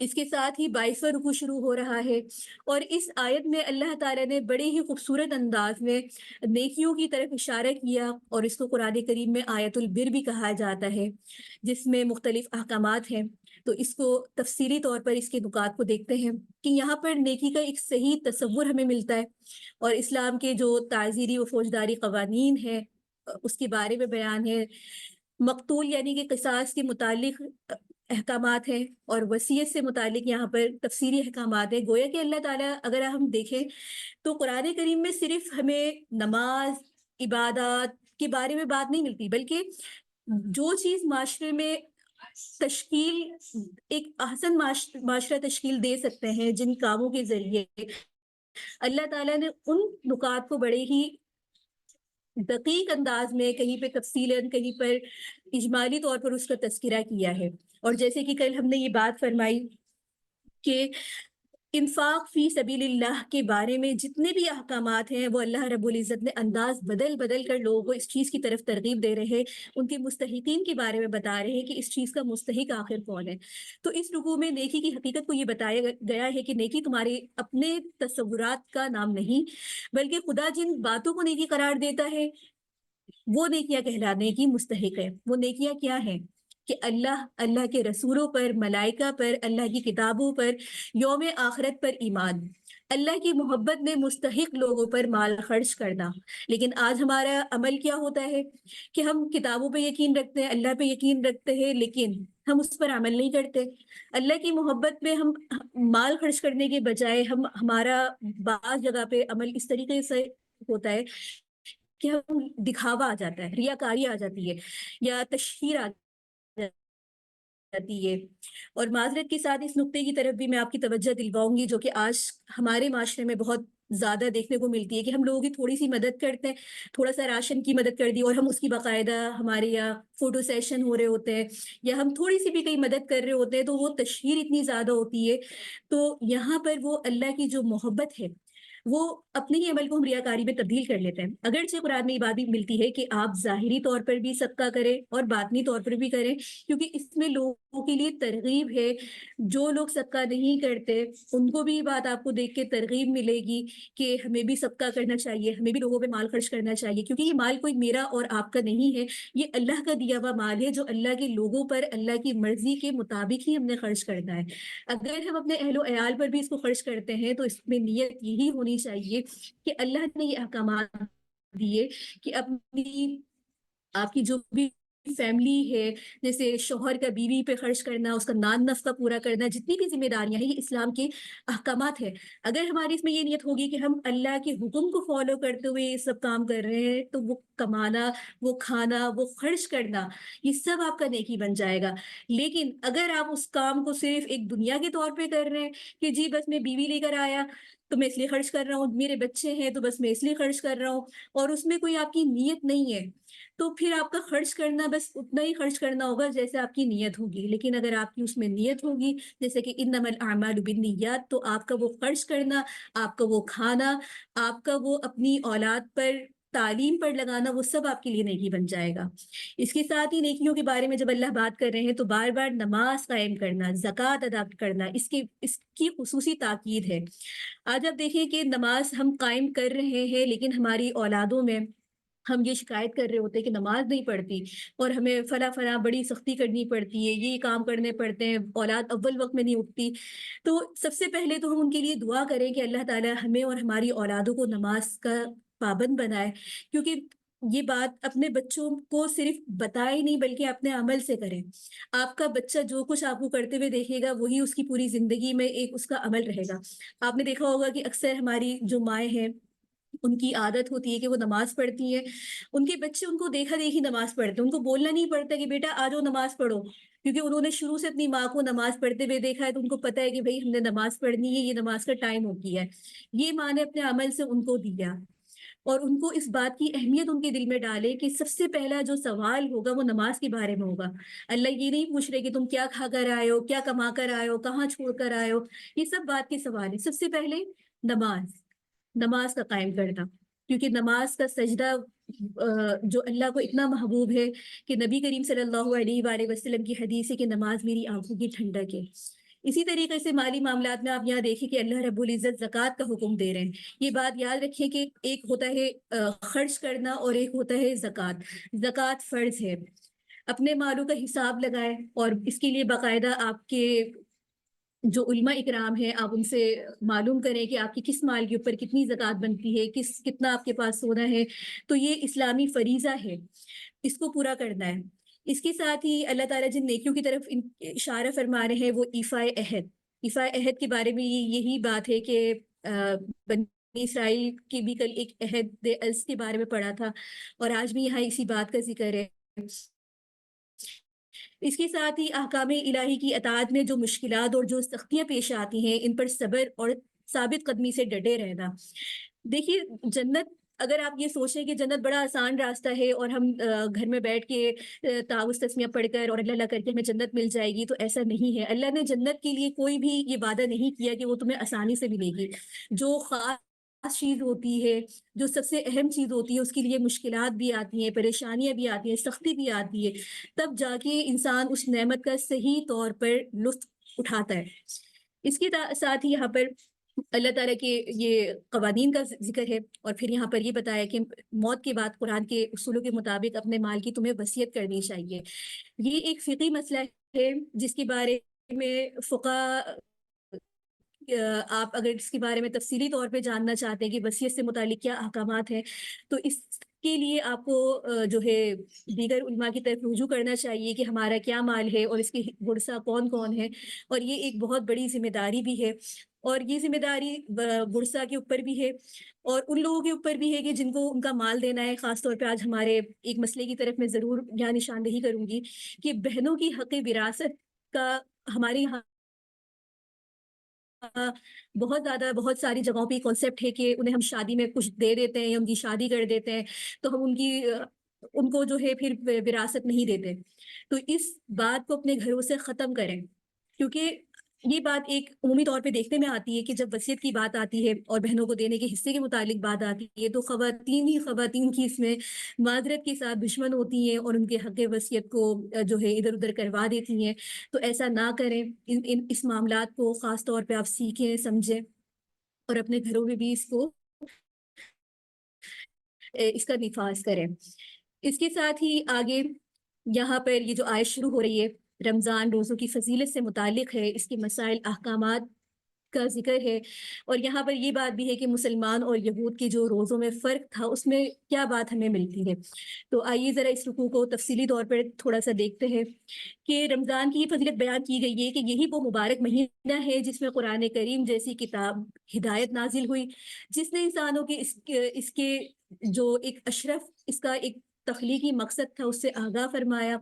Speaker 1: اس کے ساتھ ہی 22واں رکوع شروع ہو رہا ہے، اور اس آیت میں اللہ تعالیٰ نے بڑے ہی خوبصورت انداز میں نیکیوں کی طرف اشارہ کیا، اور اس کو قرآن کریم میں آیت البر بھی کہا جاتا ہے، جس میں مختلف احکامات ہیں۔ تو اس کو تفصیلی طور پر اس کے نکات کو دیکھتے ہیں کہ یہاں پر نیکی کا ایک صحیح تصور ہمیں ملتا ہے، اور اسلام کے جو تعزیری و فوجداری قوانین ہیں اس کے بارے میں بیان ہے، مقتول یعنی کہ قصاص کے متعلق احکامات ہیں، اور وصیت سے متعلق یہاں پر تفصیلی احکامات ہیں۔ گویا کہ اللہ تعالیٰ اگر ہم دیکھیں تو قرآن کریم میں صرف ہمیں نماز، عبادات کے بارے میں بات نہیں ملتی، بلکہ جو چیز معاشرے میں تشکیل ایک احسن معاشرہ تشکیل دے سکتے ہیں جن کاموں کے ذریعے اللہ تعالیٰ نے ان نکات کو بڑے ہی دقیق انداز میں کہیں پہ تفصیلاً کہیں پر اجمالی طور پر اس کا تذکرہ کیا ہے. اور جیسے کہ کل ہم نے یہ بات فرمائی کہ انفاق فی سبیل اللہ کے بارے میں جتنے بھی احکامات ہیں وہ اللہ رب العزت نے انداز بدل بدل کر لوگوں کو اس چیز کی طرف ترغیب دے رہے ہیں، ان کے مستحقین کے بارے میں بتا رہے ہیں کہ اس چیز کا مستحق آخر کون ہے. تو اس رکوع میں نیکی کی حقیقت کو یہ بتایا گیا ہے کہ نیکی تمہارے اپنے تصورات کا نام نہیں، بلکہ خدا جن باتوں کو نیکی قرار دیتا ہے وہ نیکیاں کہلانے کی مستحق ہے. وہ نیکیاں کیا ہیں کہ اللہ کے رسولوں پر، ملائکہ پر، اللہ کی کتابوں پر، یوم آخرت پر ایمان، اللہ کی محبت میں مستحق لوگوں پر مال خرچ کرنا. لیکن آج ہمارا عمل کیا ہوتا ہے کہ ہم کتابوں پہ یقین رکھتے ہیں، اللہ پہ یقین رکھتے ہیں، لیکن ہم اس پر عمل نہیں کرتے. اللہ کی محبت میں ہم مال خرچ کرنے کے بجائے ہمارا بعض جگہ پہ عمل اس طریقے سے ہوتا ہے کہ ہم دکھاوا آ جاتا ہے، ریاکاری آ جاتی ہے یا تشہیر آ جاتی ہے. اور معذرت کے ساتھ اس نقطے کی طرف بھی میں آپ کی توجہ دلواؤں گی جو کہ آج ہمارے معاشرے میں بہت زیادہ دیکھنے کو ملتی ہے کہ ہم لوگوں کی تھوڑی سی مدد کرتے ہیں، تھوڑا سا راشن کی مدد کر دی اور ہم اس کی باقاعدہ ہمارے یہاں فوٹو سیشن ہو رہے ہوتے ہیں یا ہم تھوڑی سی بھی کہیں مدد کر رہے ہوتے ہیں تو وہ تشہیر اتنی زیادہ ہوتی ہے. تو یہاں پر وہ اللہ کی جو محبت ہے وہ اپنے ہی عمل کو ہم ریاکاری میں تبدیل کر لیتے ہیں. اگرچہ قرآن میں یہ بات بھی ملتی ہے کہ آپ ظاہری طور پر بھی صدقہ کریں اور باطنی طور پر بھی کریں، کیونکہ اس میں لوگوں کے لیے ترغیب ہے. جو لوگ صدقہ نہیں کرتے ان کو بھی یہ بات آپ کو دیکھ کے ترغیب ملے گی کہ ہمیں بھی صدقہ کرنا چاہیے، ہمیں بھی لوگوں پہ مال خرچ کرنا چاہیے، کیونکہ یہ مال کوئی میرا اور آپ کا نہیں ہے، یہ اللہ کا دیا ہوا مال ہے جو اللہ کے لوگوں پر اللہ کی مرضی کے مطابق ہی ہم نے خرچ کرنا ہے. اگر ہم اپنے اہل و عیال پر بھی اس کو خرچ کرتے ہیں تو اس میں نیت یہی ہونی چاہیے کہ اللہ نے یہ احکامات دیے کہ اپنی آپ کی جو بھی فیملی ہے، جیسے شوہر کا بیوی پہ خرچ کرنا، اس کا نان نفقہ پورا کرنا، جتنی بھی ذمہ داریاں ہیں یہ اسلام کے احکامات ہیں. اگر ہماری اس میں یہ نیت ہوگی کہ ہم اللہ کے حکم کو فالو کرتے ہوئے یہ سب کام کر رہے ہیں تو وہ کمانا، وہ کھانا، وہ خرچ کرنا، یہ سب آپ کا نیکی بن جائے گا. لیکن اگر آپ اس کام کو صرف ایک دنیا کے طور پہ کر رہے ہیں کہ جی بس میں بیوی لے کر آیا تو میں اس لیے خرچ کر رہا ہوں، میرے بچے ہیں تو بس میں اس لیے خرچ کر رہا ہوں، اور اس میں کوئی آپ کی نیت نہیں ہے، تو پھر آپ کا خرچ کرنا بس اتنا ہی خرچ کرنا ہوگا جیسے آپ کی نیت ہوگی. لیکن اگر آپ کی اس میں نیت ہوگی جیسے کہ انما الاعمال بالنیات، تو آپ کا وہ خرچ کرنا، آپ کا وہ کھانا، آپ کا وہ اپنی اولاد پر تعلیم پر لگانا، وہ سب آپ کے لیے نیکی بن جائے گا. اس کے ساتھ ہی نیکیوں کے بارے میں جب اللہ بات کر رہے ہیں تو بار بار نماز قائم کرنا، زکوٰۃ ادا کرنا، اس کی خصوصی تاکید ہے. آج آپ دیکھیں کہ نماز ہم قائم کر رہے ہیں لیکن ہماری اولادوں میں ہم یہ شکایت کر رہے ہوتے ہیں کہ نماز نہیں پڑھتی اور ہمیں فلاں بڑی سختی کرنی پڑتی ہے، یہ کام کرنے پڑتے ہیں، اولاد اول وقت میں نہیں اٹھتی. تو سب سے پہلے تو ہم ان کے لیے دعا کریں کہ اللہ تعالیٰ ہمیں اور ہماری اولادوں کو نماز کا پابند بنائے، کیونکہ یہ بات اپنے بچوں کو صرف بتائے نہیں بلکہ اپنے عمل سے کریں. آپ کا بچہ جو کچھ آپ کو کرتے ہوئے دیکھے گا وہی اس کی پوری زندگی میں ایک اس کا عمل رہے گا. آپ نے دیکھا ہوگا کہ اکثر ہماری جو مائیں ہیں ان کی عادت ہوتی ہے کہ وہ نماز پڑھتی ہیں، ان کے بچے ان کو دیکھا دیکھی نماز پڑھتے ہیں، ان کو بولنا نہیں پڑتا کہ بیٹا آ جاؤ نماز پڑھو، کیونکہ انہوں نے شروع سے اپنی ماں کو نماز پڑھتے ہوئے دیکھا ہے تو ان کو پتا ہے کہ بھائی ہم نے نماز پڑھنی ہے، یہ نماز کا ٹائم ہو گیا ہے. یہ ماں نے اپنے عمل سے ان کو دیا اور ان کو اس بات کی اہمیت ان کے دل میں ڈالے کہ سب سے پہلا جو سوال ہوگا وہ نماز کے بارے میں ہوگا. اللہ یہ نہیں پوچھ رہے کہ تم کیا کھا کر آئے ہو، کیا کما کر آئے ہو، کہاں چھوڑ کر آئے ہو، یہ سب بات کے سوال ہے. سب سے پہلے نماز کا قائم کرنا، کیونکہ نماز کا سجدہ جو اللہ کو اتنا محبوب ہے کہ نبی کریم صلی اللہ علیہ وآلہ وسلم کی حدیث ہے کہ نماز میری آنکھوں کی ٹھنڈک ہے. اسی طریقے سے مالی معاملات میں آپ یہاں دیکھیں کہ اللہ رب العزت زکوٰۃ کا حکم دے رہے ہیں. یہ بات یاد رکھیں کہ ایک ہوتا ہے خرچ کرنا اور ایک ہوتا ہے زکوٰۃ. زکوٰۃ فرض ہے، اپنے مالوں کا حساب لگائیں اور اس کے لیے باقاعدہ آپ کے جو علماء اکرام ہیں آپ ان سے معلوم کریں کہ آپ کی کس مال کے اوپر کتنی زکوٰۃ بنتی ہے، کتنا آپ کے پاس سونا ہے. تو یہ اسلامی فریضہ ہے، اس کو پورا کرنا ہے. اس کے ساتھ ہی اللہ تعالیٰ جن نیکیوں کی طرف اشارہ فرما رہے ہیں وہ ایفائے عہد. ایفائے عہد کے بارے میں یہی بات ہے کہ بنی اسرائیل کی بھی کل ایک عہد از کے بارے میں پڑھا تھا اور آج بھی یہاں اسی بات کا ذکر ہے اس کے ساتھ ہی احکام الہی کی اطاعت میں جو مشکلات اور جو سختیاں پیش آتی ہیں ان پر صبر اور ثابت قدمی سے ڈٹے رہنا. دیکھیے جنت، اگر آپ یہ سوچیں کہ جنت بڑا آسان راستہ ہے اور ہم گھر میں بیٹھ کے تعوذ تسمیہ پڑھ کر اور اللہ کر کے ہمیں جنت مل جائے گی، تو ایسا نہیں ہے. اللہ نے جنت کے لیے کوئی بھی یہ وعدہ نہیں کیا کہ وہ تمہیں آسانی سے ملے گی. جو خاص چیز ہوتی ہے، جو سب سے اہم چیز ہوتی ہے، اس کے لیے مشکلات بھی آتی ہیں، پریشانیاں بھی آتی ہیں، سختی بھی آتی ہے، تب جا کے انسان اس نعمت کا صحیح طور پر لطف اٹھاتا ہے. اس کے ساتھ ہی یہاں پر اللہ تعالیٰ کے یہ قوانین کا ذکر ہے، اور پھر یہاں پر یہ بتایا کہ موت کے بعد قرآن کے اصولوں کے مطابق اپنے مال کی تمہیں وصیت کرنی چاہیے. یہ ایک فقہی مسئلہ ہے جس کے بارے میں فقہا، آپ اگر اس کے بارے میں تفصیلی طور پہ جاننا چاہتے ہیں کہ وصیت سے متعلق کیا احکامات ہیں، تو اس کے لیے آپ کو جو ہے دیگر علماء کی طرف رجوع کرنا چاہیے کہ ہمارا کیا مال ہے اور اس کے ورثہ کون کون ہے. اور یہ ایک بہت بڑی ذمہ داری بھی ہے، اور یہ ذمہ داری ورثہ کے اوپر بھی ہے اور ان لوگوں کے اوپر بھی ہے کہ جن کو ان کا مال دینا ہے. خاص طور پہ آج ہمارے ایک مسئلے کی طرف میں ضرور یہاں نشاندہی کروں گی کہ بہنوں کی حق وراثت کا ہمارے یہاں بہت ساری جگہوں پہ کانسیپٹ ہے کہ انہیں ہم شادی میں کچھ دے دیتے ہیں یا ان کی شادی کر دیتے ہیں تو ہم ان کو جو ہے پھر وراثت نہیں دیتے. تو اس بات کو اپنے گھروں سے ختم کریں، کیونکہ یہ بات ایک عمومی طور پہ دیکھنے میں آتی ہے کہ جب وصیت کی بات آتی ہے اور بہنوں کو دینے کے حصے کے متعلق بات آتی ہے تو خواتین کی اس میں معذرت کے ساتھ دشمن ہوتی ہیں اور ان کے حق وصیت کو جو ہے ادھر ادھر کروا دیتی ہیں. تو ایسا نہ کریں. اس معاملات کو خاص طور پہ آپ سیکھیں، سمجھیں اور اپنے گھروں میں بھی اس کا نفاذ کریں. اس کے ساتھ ہی آگے یہاں پر یہ جو آیت شروع ہو رہی ہے رمضان روزوں کی فضیلت سے متعلق ہے، اس کے مسائل احکامات کا ذکر ہے، اور یہاں پر یہ بات بھی ہے کہ مسلمان اور یہود کے جو روزوں میں فرق تھا اس میں کیا بات ہمیں ملتی ہے. تو آئیے ذرا اس رکوع کو تفصیلی طور پر تھوڑا سا دیکھتے ہیں کہ رمضان کی یہ فضیلت بیان کی گئی ہے کہ یہی وہ مبارک مہینہ ہے جس میں قرآن کریم جیسی کتاب ہدایت نازل ہوئی، جس نے انسانوں کے اس کے جو ایک اشرف، اس کا ایک تخلیقی مقصد تھا، اس سے آگاہ فرمایا.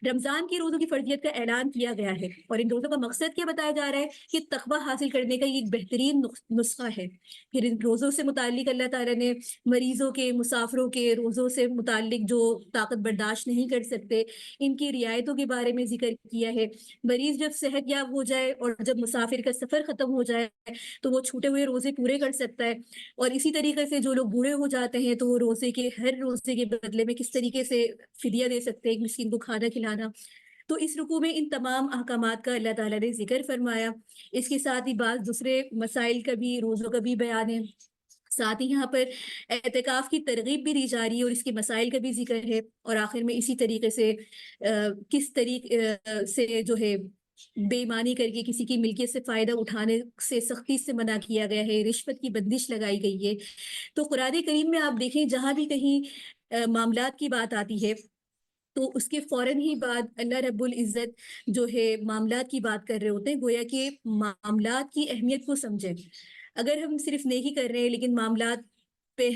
Speaker 1: رمضان کے روزوں کی فرضیت کا اعلان کیا گیا ہے، اور ان روزوں کا مقصد کیا بتایا جا رہا ہے کہ تقوی حاصل کرنے کا یہ ایک بہترین نسخہ ہے. پھر ان روزوں سے متعلق اللہ تعالیٰ نے مریضوں کے، مسافروں کے روزوں سے متعلق جو طاقت برداشت نہیں کر سکتے ان کی رعایتوں کے بارے میں ذکر کیا ہے. مریض جب صحت یاب ہو جائے اور جب مسافر کا سفر ختم ہو جائے تو وہ چھوٹے ہوئے روزے پورے کر سکتا ہے. اور اسی طریقے سے جو لوگ بوڑھے ہو جاتے ہیں تو وہ ہر روزے کے بدلے میں کس طریقے سے فدیہ دے سکتے ہیں، ایک مسکین کو کھانا کھلانا. تو اس رکوع میں ان تمام احکامات کا اللہ تعالیٰ نے ذکر فرمایا. اس کے ساتھ ہی بعض دوسرے مسائل کا بھی، روزوں کا بھی بیان ہے. ساتھ ہی یہاں پر اعتکاف کی ترغیب بھی دی جا رہی ہے اور اس کے مسائل کا بھی ذکر ہے. اور آخر میں اسی طریقے سے کس طریقے سے جو ہے بے ایمانی کر کے کسی کی ملکیت سے فائدہ اٹھانے سے سختی سے منع کیا گیا ہے، رشوت کی بندش لگائی گئی ہے. تو قرآن کریم میں آپ دیکھیں جہاں بھی کہیں معاملات کی بات آتی ہے تو اس کے فوراً ہی بعد اللہ رب العزت جو ہے معاملات کی بات کر رہے ہوتے ہیں، گویا کہ معاملات کی اہمیت کو سمجھیں. اگر ہم صرف نیکی کر رہے ہیں لیکن معاملات پہ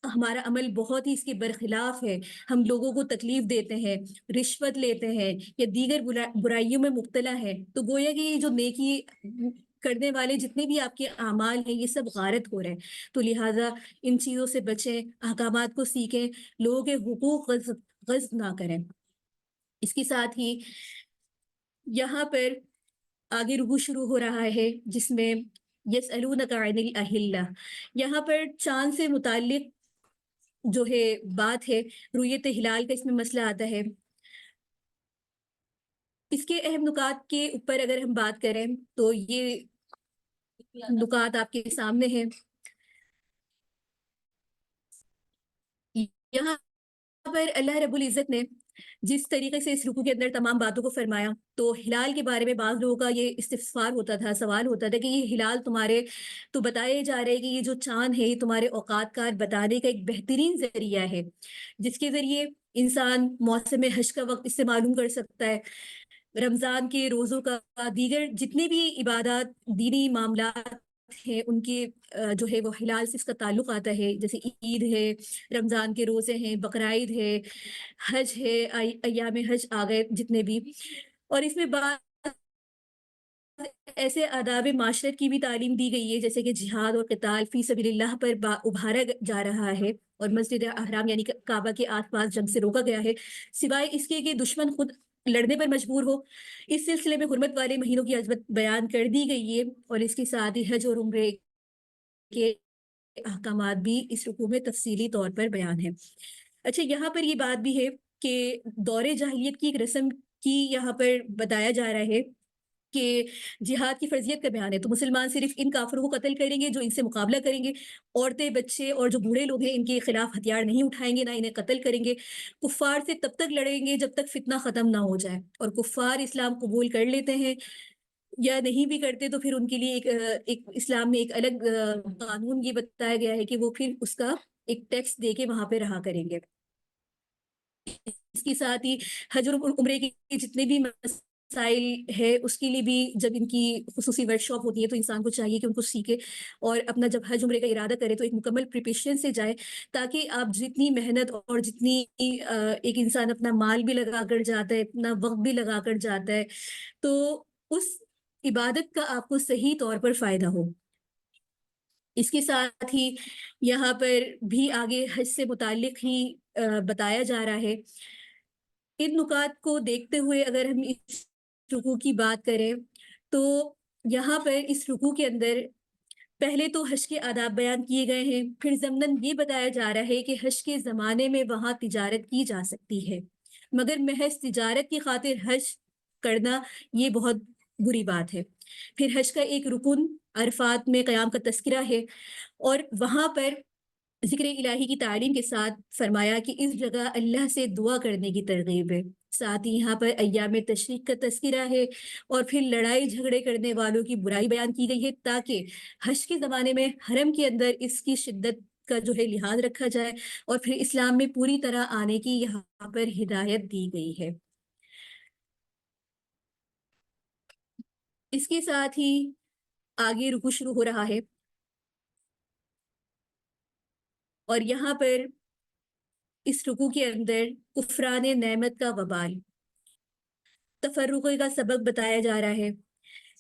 Speaker 1: ہمارا عمل بہت ہی اس کے برخلاف ہے، ہم لوگوں کو تکلیف دیتے ہیں، رشوت لیتے ہیں یا دیگر برائیوں میں مبتلا ہے، تو گویا کہ یہ جو نیکی کرنے والے جتنے بھی آپ کے اعمال ہیں یہ سب غارت ہو رہے ہیں. تو لہٰذا ان چیزوں سے بچیں، احکامات کو سیکھیں، لوگوں کے حقوق غصب نہ کریں. اس کے ساتھ ہی یہاں پر آگے رکوع شروع ہو رہا ہے جس میں یسألونک عن الأہلہ، یہاں پر چاند سے متعلق جو ہے بات ہے. رؤیت ہلال کا اس میں مسئلہ آتا ہے. اس کے اہم نکات کے اوپر اگر ہم بات کریں تو یہ نکات آپ کے سامنے ہیں. یہاں پر اللہ رب العزت نے جس طریقے سے اس رکوع کے اندر تمام باتوں کو فرمایا تو ہلال کے بارے میں بعض لوگوں کا یہ استفسار ہوتا تھا، سوال ہوتا تھا کہ یہ ہلال تمہارے تو بتائے جا رہے کہ یہ جو چاند ہے یہ تمہارے اوقات کار بتانے کا ایک بہترین ذریعہ ہے جس کے ذریعے انسان موسم حج کا وقت اس سے معلوم کر سکتا ہے، رمضان کے روزوں کا، دیگر جتنے بھی عبادات، دینی معاملات ہیں ان کے جو ہے وہ ہلال سے اس کا تعلق آتا ہے، جیسے عید ہے، رمضان کے روزے ہیں، بقرعید ہے، حج ہے، ایام حج آ گئے جتنے بھی، اور اس میں بعض ایسے آداب معاشرت کی بھی تعلیم دی گئی ہے، جیسے کہ جہاد اور قتال فی سبیل اللہ پر ابھارا جا رہا ہے، اور مسجد احرام یعنی کعبہ کے آس پاس جنگ سے روکا گیا ہے، سوائے اس کے کہ دشمن خود لڑنے پر مجبور ہو۔ اس سلسلے میں حرمت والے مہینوں کی عظمت بیان کر دی گئی ہے، اور اس کے ساتھ ہی حج اور عمرے کے احکامات بھی اس رکوع میں تفصیلی طور پر بیان ہے۔ اچھا، یہاں پر یہ بات بھی ہے کہ دور جاہلیت کی ایک رسم کی یہاں پر بتایا جا رہا ہے کہ جہاد کی فرضیت کا بیان ہے، تو مسلمان صرف ان کافروں کو قتل کریں گے جو ان سے مقابلہ کریں گے، عورتیں، بچے اور جو بوڑھے لوگ ہیں ان کے خلاف ہتھیار نہیں اٹھائیں گے، نہ انہیں قتل کریں گے، کفار سے تب تک لڑیں گے جب تک فتنہ ختم نہ ہو جائے، اور کفار اسلام قبول کر لیتے ہیں یا نہیں بھی کرتے تو پھر ان کے لیے ایک اسلام میں ایک الگ قانون یہ بتایا گیا ہے کہ وہ پھر اس کا ایک ٹیکس دے کے وہاں پہ رہا کریں گے۔ اس کے ساتھ ہی حج اور عمرے کے جتنے بھی مسائل ہے اس کے لیے بھی جب ان کی خصوصی ورک شاپ ہوتی ہے تو انسان کو چاہیے کہ ان کو سیکھے، اور اپنا جب حج عمرے کا ارادہ کرے تو ایک مکمل پریپریشن سے جائے، تاکہ آپ جتنی محنت اور جتنی ایک انسان اپنا مال بھی لگا کر جاتا ہے، اپنا وقت بھی لگا کر جاتا ہے، تو اس عبادت کا آپ کو صحیح طور پر فائدہ ہو۔ اس کے ساتھ ہی یہاں پر بھی آگے حج سے متعلق ہی بتایا جا رہا ہے۔ ان نکات کو دیکھتے ہوئے اگر ہم اس رکوع کی بات کریں تو یہاں پر اس رکوع کے اندر پہلے تو حج کے آداب بیان کیے گئے ہیں، پھر ضمناً یہ بتایا جا رہا ہے کہ حج کے زمانے میں وہاں تجارت کی جا سکتی ہے، مگر محض تجارت کی خاطر حج کرنا یہ بہت بری بات ہے۔ پھر حج کا ایک رکن عرفات میں قیام کا تذکرہ ہے، اور وہاں پر ذکر الہی کی تعلیم کے ساتھ فرمایا کہ اس جگہ اللہ سے دعا کرنے کی ترغیب ہے، ساتھ ہی یہاں پر ایام تشریق کا تذکرہ ہے، اور پھر لڑائی جھگڑے کرنے والوں کی برائی بیان کی گئی ہے، تاکہ حج کے زمانے میں حرم کے اندر اس کی شدت کا جو ہے لحاظ رکھا جائے، اور پھر اسلام میں پوری طرح آنے کی یہاں پر ہدایت دی گئی ہے۔ اس کے ساتھ ہی آگے رکوع شروع ہو رہا ہے، اور یہاں پر اس رکوع کے اندر کفران نعمت کا وبال، تفرقے کا سبب بتایا جا رہا ہے۔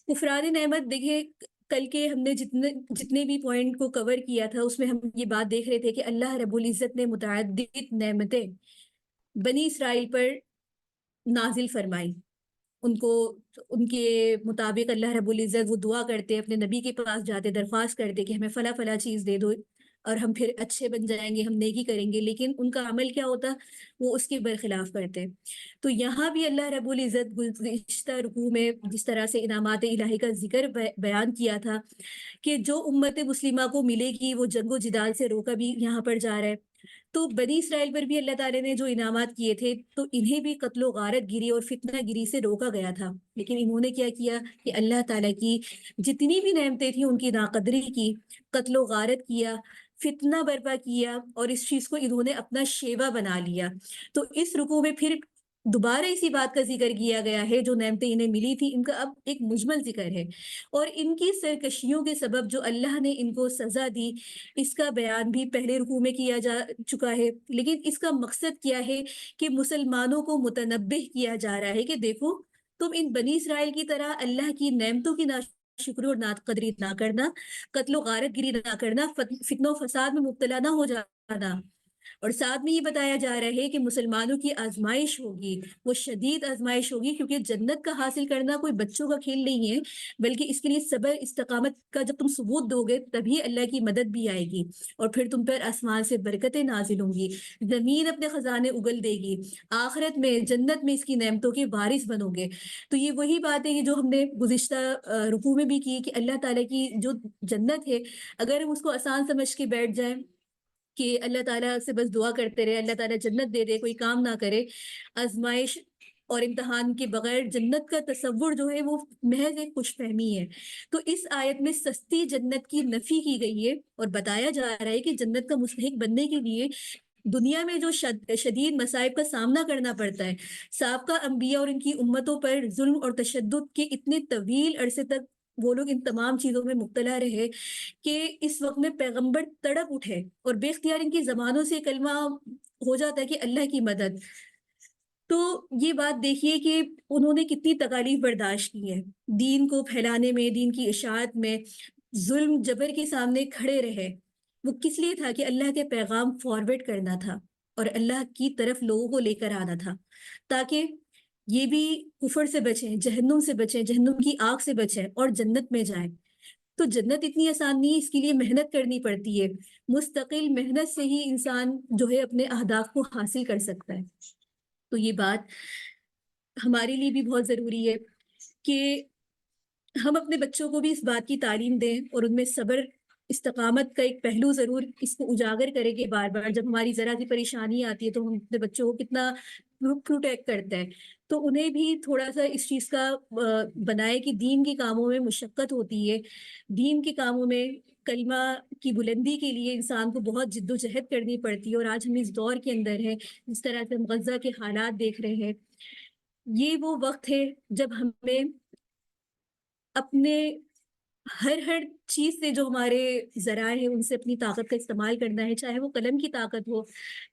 Speaker 1: کفران نعمت، دیکھیں کل کے ہم نے جتنے بھی پوائنٹ کو کور کیا تھا اس میں ہم یہ بات دیکھ رہے تھے کہ اللہ رب العزت نے متعدد نعمتیں بنی اسرائیل پر نازل فرمائی، ان کے مطابق اللہ رب العزت وہ دعا کرتے، اپنے نبی کے پاس جاتے، درخواست کرتے کہ ہمیں فلاں فلاں چیز دے دو اور ہم پھر اچھے بن جائیں گے، ہم نیکی کریں گے، لیکن ان کا عمل کیا ہوتا، وہ اس کے برخلاف کرتے۔ تو یہاں بھی اللہ رب العزت گزشتہ رکوع میں جس طرح سے انعامات الہی کا ذکر بیان کیا تھا کہ جو امت مسلمہ کو ملے گی وہ جنگ و جدال سے روکا بھی یہاں پر جا رہا ہے، تو بنی اسرائیل پر بھی اللہ تعالیٰ نے جو انعامات کیے تھے تو انہیں بھی قتل و غارت گری اور فتنہ گری سے روکا گیا تھا، لیکن انہوں نے کیا کیا کہ اللہ تعالیٰ کی جتنی بھی نعمتیں تھیں ان کی ناقدری کی، قتل و غارت کیا، فتنہ برپا کیا، اور اس چیز کو انہوں نے اپنا شیوا بنا لیا۔ تو اس رکوع میں پھر دوبارہ اسی بات کا ذکر کیا گیا ہے، جو نعمتیں انہیں ملی تھی ان کا اب ایک مجمل ذکر ہے، اور ان کی سرکشیوں کے سبب جو اللہ نے ان کو سزا دی اس کا بیان بھی پہلے رکوع میں کیا جا چکا ہے، لیکن اس کا مقصد کیا ہے کہ مسلمانوں کو متنبہ کیا جا رہا ہے کہ دیکھو تم ان بنی اسرائیل کی طرح اللہ کی نعمتوں کی ناشکری اور ناقدری نہ کرنا، قتل و غارت گری نہ کرنا، فتنہ و فساد میں مبتلا نہ ہو جانا، اور ساتھ میں یہ بتایا جا رہا ہے کہ مسلمانوں کی آزمائش ہوگی، وہ شدید آزمائش ہوگی، کیونکہ جنت کا حاصل کرنا کوئی بچوں کا کھیل نہیں ہے، بلکہ اس کے لیے صبر استقامت کا جب تم ثبوت دو گے تبھی اللہ کی مدد بھی آئے گی، اور پھر تم پر آسمان سے برکتیں نازل ہوں گی، زمین اپنے خزانے اگل دے گی، آخرت میں جنت میں اس کی نعمتوں کے وارث بنو گے۔ تو یہ وہی بات ہے جو ہم نے گزشتہ رکوع میں بھی کی کہ اللہ تعالیٰ کی جو جنت ہے اگر ہم اس کو آسان سمجھ کے بیٹھ جائیں کہ اللہ تعالیٰ سے بس دعا کرتے رہے، اللہ تعالیٰ جنت دے دے، کوئی کام نہ کرے، آزمائش اور امتحان کے بغیر جنت کا تصور جو ہے وہ محض ایک خوش فہمی ہے۔ تو اس آیت میں سستی جنت کی نفی کی گئی ہے، اور بتایا جا رہا ہے کہ جنت کا مستحق بننے کے لیے دنیا میں جو شدید مصائب کا سامنا کرنا پڑتا ہے، سابقہ انبیاء اور ان کی امتوں پر ظلم اور تشدد کے اتنے طویل عرصے تک وہ لوگ ان تمام چیزوں میں مبتلا رہے کہ اس وقت میں پیغمبر تڑپ اٹھے اور بے اختیار ان کی زبانوں سے کلمہ ہو جاتا ہے کہ اللہ کی مدد. تو یہ بات دیکھیے کہ انہوں نے کتنی تکالیف برداشت کی ہے دین کو پھیلانے میں, دین کی اشاعت میں, ظلم جبر کے سامنے کھڑے رہے. وہ کس لیے تھا کہ اللہ کے پیغام فارورڈ کرنا تھا اور اللہ کی طرف لوگوں کو لے کر آنا تھا, تاکہ یہ بھی کفر سے بچیں, جہنم سے بچیں, جہنم کی آگ سے بچیں اور جنت میں جائیں. تو جنت اتنی آسان نہیں, اس کے لیے محنت کرنی پڑتی ہے. مستقل محنت سے ہی انسان جو ہے اپنے اہداف کو حاصل کر سکتا ہے. تو یہ بات ہمارے لیے بھی بہت ضروری ہے کہ ہم اپنے بچوں کو بھی اس بات کی تعلیم دیں اور ان میں صبر استقامت کا ایک پہلو ضرور اس کو اجاگر کرے کہ بار بار جب ہماری ذرا سی پریشانی آتی ہے تو ہم اپنے بچوں کو کتنا پروٹیکٹ کرتے ہیں. تو انہیں بھی تھوڑا سا اس چیز کا بنائے کہ دین کے کاموں میں مشقت ہوتی ہے, دین کے کاموں میں کلمہ کی بلندی کے لیے انسان کو بہت جد و جہد کرنی پڑتی ہے. اور آج ہم اس دور کے اندر ہیں, جس طرح سے ہم غزہ کے حالات دیکھ رہے ہیں, یہ وہ وقت ہے جب ہمیں اپنے ہر چیز سے جو ہمارے ذرائع ہیں ان سے اپنی طاقت کا استعمال کرنا ہے, چاہے وہ قلم کی طاقت ہو,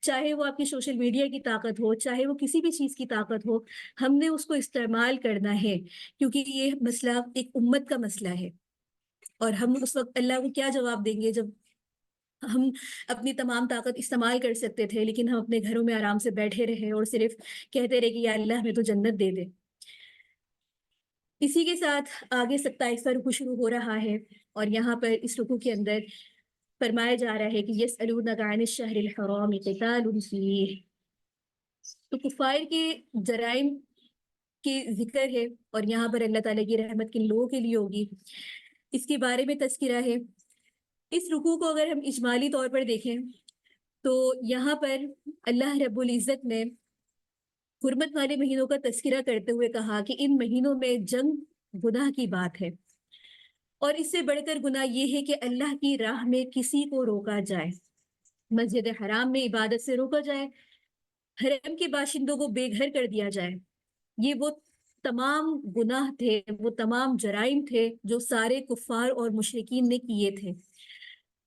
Speaker 1: چاہے وہ آپ کی سوشل میڈیا کی طاقت ہو, چاہے وہ کسی بھی چیز کی طاقت ہو. ہم نے اس کو استعمال کرنا ہے کیونکہ یہ مسئلہ ایک امت کا مسئلہ ہے. اور ہم اس وقت اللہ کو کیا جواب دیں گے جب ہم اپنی تمام طاقت استعمال کر سکتے تھے لیکن ہم اپنے گھروں میں آرام سے بیٹھے رہے اور صرف کہتے رہے کہ یا اللہ ہمیں تو جنت دے دے. اسی کے ساتھ آگے 27واں رکوع شروع ہو رہا ہے اور یہاں پر اس رکوع کے اندر فرمایا جا رہا ہے کہ یسألونک عن الشہر الحرام قتال فیہ. تو کفار کے جرائم کے ذکر ہے اور یہاں پر اللہ تعالیٰ کی رحمت کن لوگوں کے لیے ہوگی, اس کے بارے میں تذکرہ ہے. اس رکوع کو اگر ہم اجمالی طور پر دیکھیں تو یہاں پر اللہ رب العزت نے حرمت والے مہینوں کا تذکرہ کرتے ہوئے کہا کہ ان مہینوں میں جنگ گناہ کی بات ہے, اور اس سے بڑھ کر گناہ یہ ہے کہ اللہ کی راہ میں کسی کو روکا جائے, مسجد حرام میں عبادت سے روکا جائے, حرم کے باشندوں کو بے گھر کر دیا جائے. یہ وہ تمام گناہ تھے, وہ تمام جرائم تھے جو سارے کفار اور مشرکین نے کیے تھے.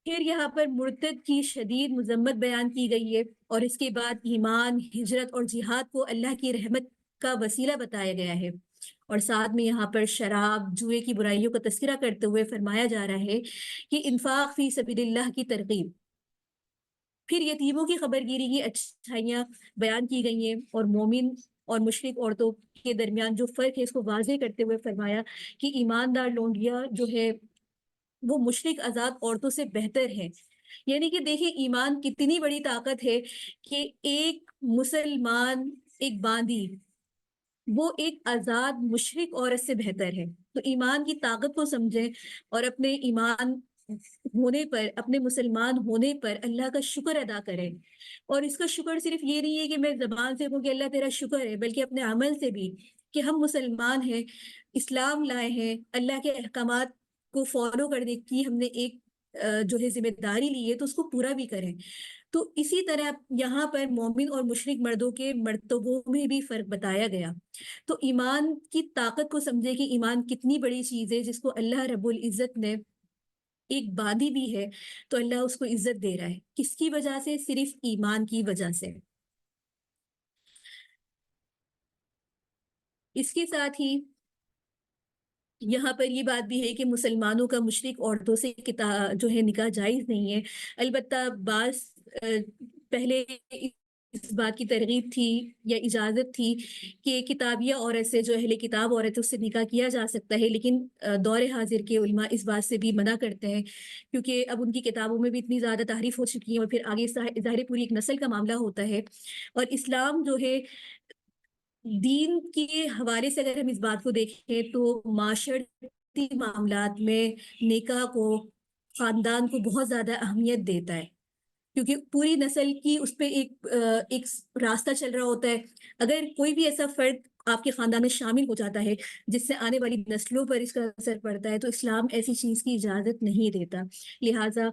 Speaker 1: پھر یہاں پر مرتد کی شدید مذمت بیان کی گئی ہے اور اس کے بعد ایمان, ہجرت اور جہاد کو اللہ کی رحمت کا وسیلہ بتایا گیا ہے. اور ساتھ میں یہاں پر شراب, جوئے کی برائیوں کا تذکرہ کرتے ہوئے فرمایا جا رہا ہے کہ انفاق فی سبیل اللہ کی ترغیب. پھر یتیموں کی خبر گیری کی اچھائیاں بیان کی گئی ہیں اور مومن اور مشرک عورتوں کے درمیان جو فرق ہے اس کو واضح کرتے ہوئے فرمایا کہ ایماندار لونڈیاں جو ہے وہ مشرک آزاد عورتوں سے بہتر ہے. یعنی کہ دیکھیں ایمان کتنی بڑی طاقت ہے کہ ایک مسلمان, ایک باندی, وہ ایک آزاد مشرک عورت سے بہتر ہے. تو ایمان کی طاقت کو سمجھیں اور اپنے ایمان ہونے پر, اپنے مسلمان ہونے پر اللہ کا شکر ادا کریں. اور اس کا شکر صرف یہ نہیں ہے کہ میں زبان سے کہوں کہ اللہ تیرا شکر ہے, بلکہ اپنے عمل سے بھی کہ ہم مسلمان ہیں, اسلام لائے ہیں, اللہ کے احکامات کو فالو کرنے کی ہم نے ایک جو ہے ذمہ داری لی ہے تو اس کو پورا بھی کریں. تو اسی طرح یہاں پر مومن اور مشرک مردوں کے مرتبوں میں بھی فرق بتایا گیا. تو ایمان کی طاقت کو سمجھے کہ ایمان کتنی بڑی چیز ہے جس کو اللہ رب العزت نے ایک باندھی بھی ہے تو اللہ اس کو عزت دے رہا ہے. کس کی وجہ سے؟ صرف ایمان کی وجہ سے. اس کے ساتھ ہی یہاں پر یہ بات بھی ہے کہ مسلمانوں کا مشرک عورتوں سے جو ہے نکاح جائز نہیں ہے. البتہ بعض پہلے اس بات کی ترغیب تھی یا اجازت تھی کہ کتابیہ عورت سے, جو اہل کتاب عورت ہے, اس سے نکاح کیا جا سکتا ہے, لیکن دور حاضر کے علماء اس بات سے بھی منع کرتے ہیں کیونکہ اب ان کی کتابوں میں بھی اتنی زیادہ تحریف ہو چکی ہے اور پھر آگے ظاہر پوری ایک نسل کا معاملہ ہوتا ہے. اور اسلام جو ہے دین کے حوالے سے اگر ہم اس بات کو دیکھیں تو معاشرتی معاملات میں نکاح کو, خاندان کو بہت زیادہ اہمیت دیتا ہے کیونکہ پوری نسل کی اس پہ ایک راستہ چل رہا ہوتا ہے. اگر کوئی بھی ایسا فرد آپ کے خاندان میں شامل ہو جاتا ہے جس سے آنے والی نسلوں پر اس کا اثر پڑتا ہے تو اسلام ایسی چیز کی اجازت نہیں دیتا. لہٰذا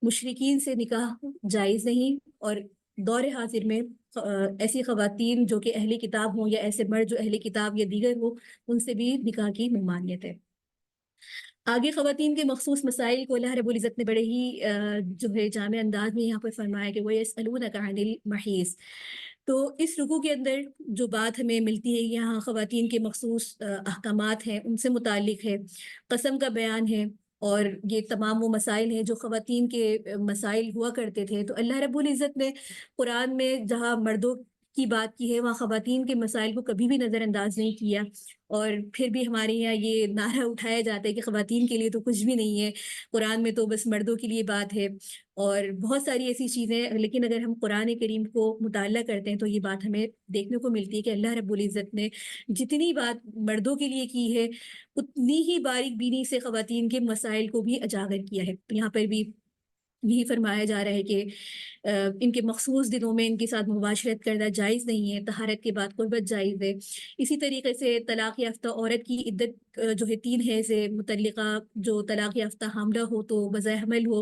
Speaker 1: مشرکین سے نکاح جائز نہیں, اور دور حاضر میں ایسی خواتین جو کہ اہل کتاب ہوں یا ایسے مرد جو اہل کتاب یا دیگر ہو ان سے بھی نکاح کی ممانعت ہے. آگے خواتین کے مخصوص مسائل کو اللہ رب العزت نے بڑے ہی جو ہے جامع انداز میں یہاں پر فرمایا کہ وَيَسْأَلُونَكَ عَنِ الْمَحِيضِ۔ تو اس رکوع کے اندر جو بات ہمیں ملتی ہے یہاں خواتین کے مخصوص احکامات ہیں، ان سے متعلق ہے، قسم کا بیان ہے، اور یہ تمام وہ مسائل ہیں جو خواتین کے مسائل ہوا کرتے تھے۔ تو اللہ رب العزت نے قرآن میں جہاں مردوں کی بات کی ہے وہاں خواتین کے مسائل کو کبھی بھی نظر انداز نہیں کیا، اور پھر بھی ہمارے یہاں یہ نعرہ اٹھایا جاتا ہے کہ خواتین کے لیے تو کچھ بھی نہیں ہے، قرآن میں تو بس مردوں کے لیے بات ہے، اور بہت ساری ایسی چیزیں۔ لیکن اگر ہم قرآن کریم کو مطالعہ کرتے ہیں تو یہ بات ہمیں دیکھنے کو ملتی ہے کہ اللہ رب العزت نے جتنی بات مردوں کے لیے کی ہے اتنی ہی باریک بینی سے خواتین کے مسائل کو بھی اجاگر کیا ہے۔ یہاں پر بھی یہی فرمایا جا رہا ہے کہ ان کے مخصوص دنوں میں ان کے ساتھ مباشرت کرنا جائز نہیں ہے، طہارت کے بعد قربت جائز ہے۔ اسی طریقے سے طلاق یافتہ عورت کی عدت جو ہے 3 ہے سے متعلقہ، جو طلاق یافتہ حاملہ ہو تو وضع حمل ہو،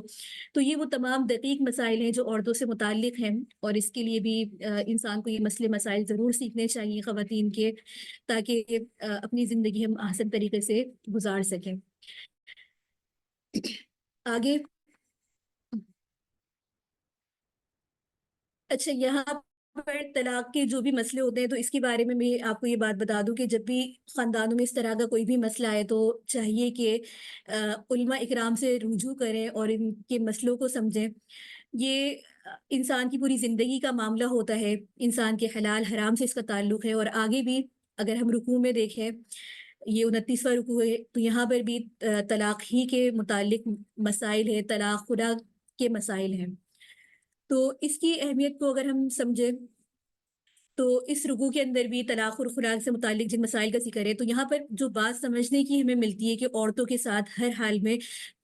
Speaker 1: تو یہ وہ تمام دقیق مسائل ہیں جو عورتوں سے متعلق ہیں، اور اس کے لیے بھی انسان کو یہ مسئلے مسائل ضرور سیکھنے چاہیے خواتین کے، تاکہ اپنی زندگی ہم آسان طریقے سے گزار سکیں۔ آگے اچھا، یہاں پر طلاق کے جو بھی مسئلے ہوتے ہیں تو اس کے بارے میں بھی آپ کو یہ بات بتا دوں کہ جب بھی خاندانوں میں اس طرح کا کوئی بھی مسئلہ آئے تو چاہیے کہ علماء اکرام سے رجوع کریں اور ان کے مسئلوں کو سمجھیں۔ یہ انسان کی پوری زندگی کا معاملہ ہوتا ہے، انسان کے حلال حرام سے اس کا تعلق ہے، اور آگے بھی اگر ہم رکوع میں دیکھیں، یہ 29واں رکوع ہے، تو یہاں پر بھی طلاق ہی کے متعلق مسائل ہے، طلاق خلا کے مسائل ہیں۔ تو اس کی اہمیت کو اگر ہم سمجھیں تو اس رکوع کے اندر بھی طلاق اور خلا سے متعلق جن مسائل کا ذکر ہے، تو یہاں پر جو بات سمجھنے کی ہمیں ملتی ہے کہ عورتوں کے ساتھ ہر حال میں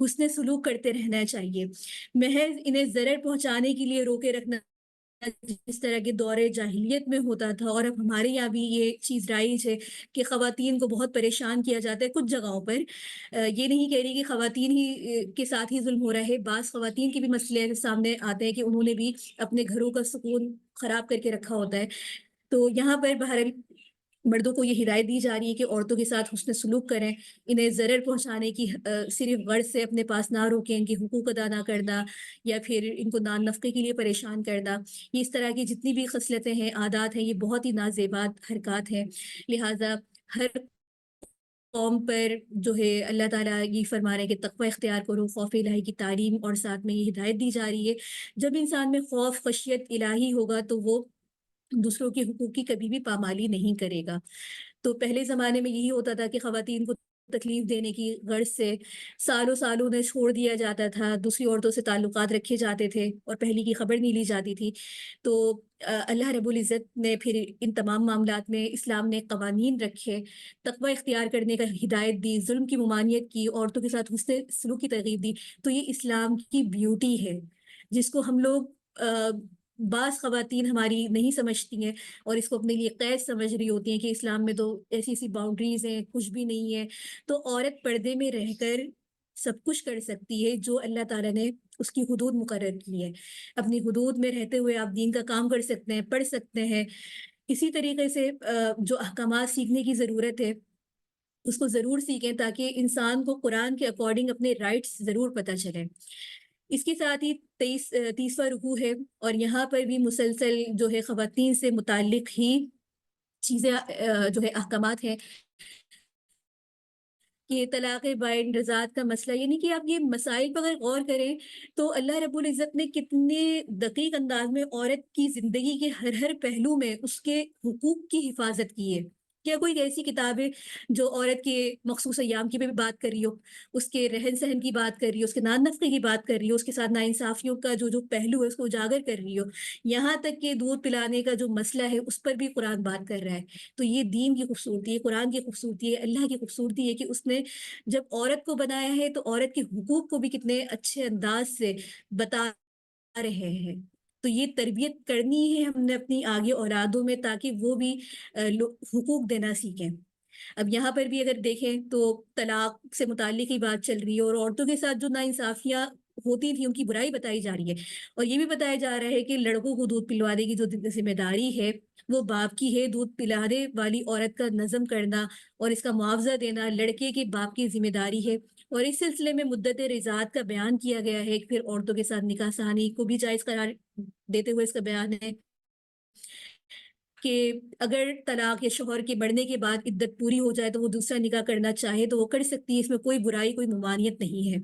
Speaker 1: حسن سلوک کرتے رہنا چاہیے، محض انہیں ضرر پہنچانے کے لیے روکے رکھنا جس طرح کے دور جاہلیت میں ہوتا تھا، اور اب ہمارے یہاں بھی یہ چیز رائج ہے کہ خواتین کو بہت پریشان کیا جاتا ہے کچھ جگہوں پر۔ یہ نہیں کہہ رہی کہ خواتین ہی کے ساتھ ہی ظلم ہو رہا ہے، بعض خواتین کے بھی مسئلے سامنے آتے ہیں کہ انہوں نے بھی اپنے گھروں کا سکون خراب کر کے رکھا ہوتا ہے۔ تو یہاں پر بہرحال مردوں کو یہ ہدایت دی جا رہی ہے کہ عورتوں کے ساتھ حسن سلوک کریں، انہیں ضرر پہنچانے کی صرف غرض سے اپنے پاس نہ روکیں، ان کی حقوق ادا نہ کرنا یا پھر ان کو نان نفقے کے لیے پریشان کرنا، یہ اس طرح کی جتنی بھی خصلتیں ہیں، عادات ہیں، یہ بہت ہی نازیبات حرکات ہیں۔ لہٰذا ہر قوم پر جو ہے اللہ تعالیٰ یہ فرما رہے ہیں کہ تقوی اختیار کرو، خوف الہی کی تعلیم، اور ساتھ میں یہ ہدایت دی جا رہی ہے جب انسان میں خوف خشیت الہی ہوگا تو وہ دوسروں کے حقوق کی کبھی بھی پامالی نہیں کرے گا۔ تو پہلے زمانے میں یہی ہوتا تھا کہ خواتین کو تکلیف دینے کی غرض سے سالوں سالوں انہیں چھوڑ دیا جاتا تھا، دوسری عورتوں سے تعلقات رکھے جاتے تھے اور پہلی کی خبر نہیں لی جاتی تھی۔ تو اللہ رب العزت نے پھر ان تمام معاملات میں اسلام نے قوانین رکھے، تقوی اختیار کرنے کا ہدایت دی، ظلم کی ممانعت کی، عورتوں کے ساتھ حسن سلوک کی ترغیب دی۔ تو یہ اسلام کی بیوٹی ہے جس کو ہم لوگ بعض خواتین ہماری نہیں سمجھتی ہیں اور اس کو اپنے لیے قید سمجھ رہی ہوتی ہیں کہ اسلام میں تو ایسی ایسی باؤنڈریز ہیں، کچھ بھی نہیں ہے۔ تو عورت پردے میں رہ کر سب کچھ کر سکتی ہے جو اللہ تعالیٰ نے اس کی حدود مقرر کی ہے، اپنی حدود میں رہتے ہوئے آپ دین کا کام کر سکتے ہیں، پڑھ سکتے ہیں۔ اسی طریقے سے جو احکامات سیکھنے کی ضرورت ہے اس کو ضرور سیکھیں تاکہ انسان کو قرآن کے اکارڈنگ اپنے رائٹس ضرور پتہ چلیں۔ اس کے ساتھ ہی 30واں رکوع ہے، اور یہاں پر بھی مسلسل جو ہے خواتین سے متعلق ہی چیزیں جو ہے احکامات ہیں کہ طلاق بائن رضاعت کا مسئلہ، یعنی کہ آپ یہ مسائل پر اگر غور کریں تو اللہ رب العزت نے کتنے دقیق انداز میں عورت کی زندگی کے ہر ہر پہلو میں اس کے حقوق کی حفاظت کی ہے۔ کیا کوئی ایسی کتاب ہے جو عورت کے مخصوص ایام کی بھی بات کر رہی ہو، اس کے رہن سہن کی بات کر رہی ہو، اس کے نان نفقے کی بات کر رہی ہو، اس کے ساتھ ناانصافیوں کا جو پہلو ہے اس کو اجاگر کر رہی ہو، یہاں تک کہ دودھ پلانے کا جو مسئلہ ہے اس پر بھی قرآن بات کر رہا ہے۔ تو یہ دین کی خوبصورتی ہے، قرآن کی خوبصورتی ہے، اللہ کی خوبصورتی ہے کہ اس نے جب عورت کو بنایا ہے تو عورت کے حقوق کو بھی کتنے اچھے انداز سے بتا رہے ہیں۔ تو یہ تربیت کرنی ہے ہم نے اپنی آگے اولادوں میں تاکہ وہ بھی حقوق دینا سیکھیں۔ اب یہاں پر بھی اگر دیکھیں تو طلاق سے متعلق ہی بات چل رہی ہے، اور عورتوں کے ساتھ جو ناانصافیاں ہوتی تھی ان کی برائی بتائی جا رہی ہے، اور یہ بھی بتایا جا رہا ہے کہ لڑکوں کو دودھ پلوانے کی جو ذمہ داری ہے وہ باپ کی ہے۔ دودھ پلانے والی عورت کا نظم کرنا اور اس کا معاوضہ دینا لڑکے کے باپ کی ذمہ داری ہے، اور اس سلسلے میں مدت رضاعت کا بیان کیا گیا ہے۔ پھر عورتوں کے ساتھ نکاح ثانی کو بھی جائز قرار دیتے ہوئے اس کا بیان ہے کہ اگر طلاق یا شوہر کے مرنے کے بعد عدت پوری ہو جائے تو وہ دوسرا نکاح کرنا چاہے تو وہ کر سکتی ہے، اس میں کوئی برائی کوئی ممانعت نہیں ہے۔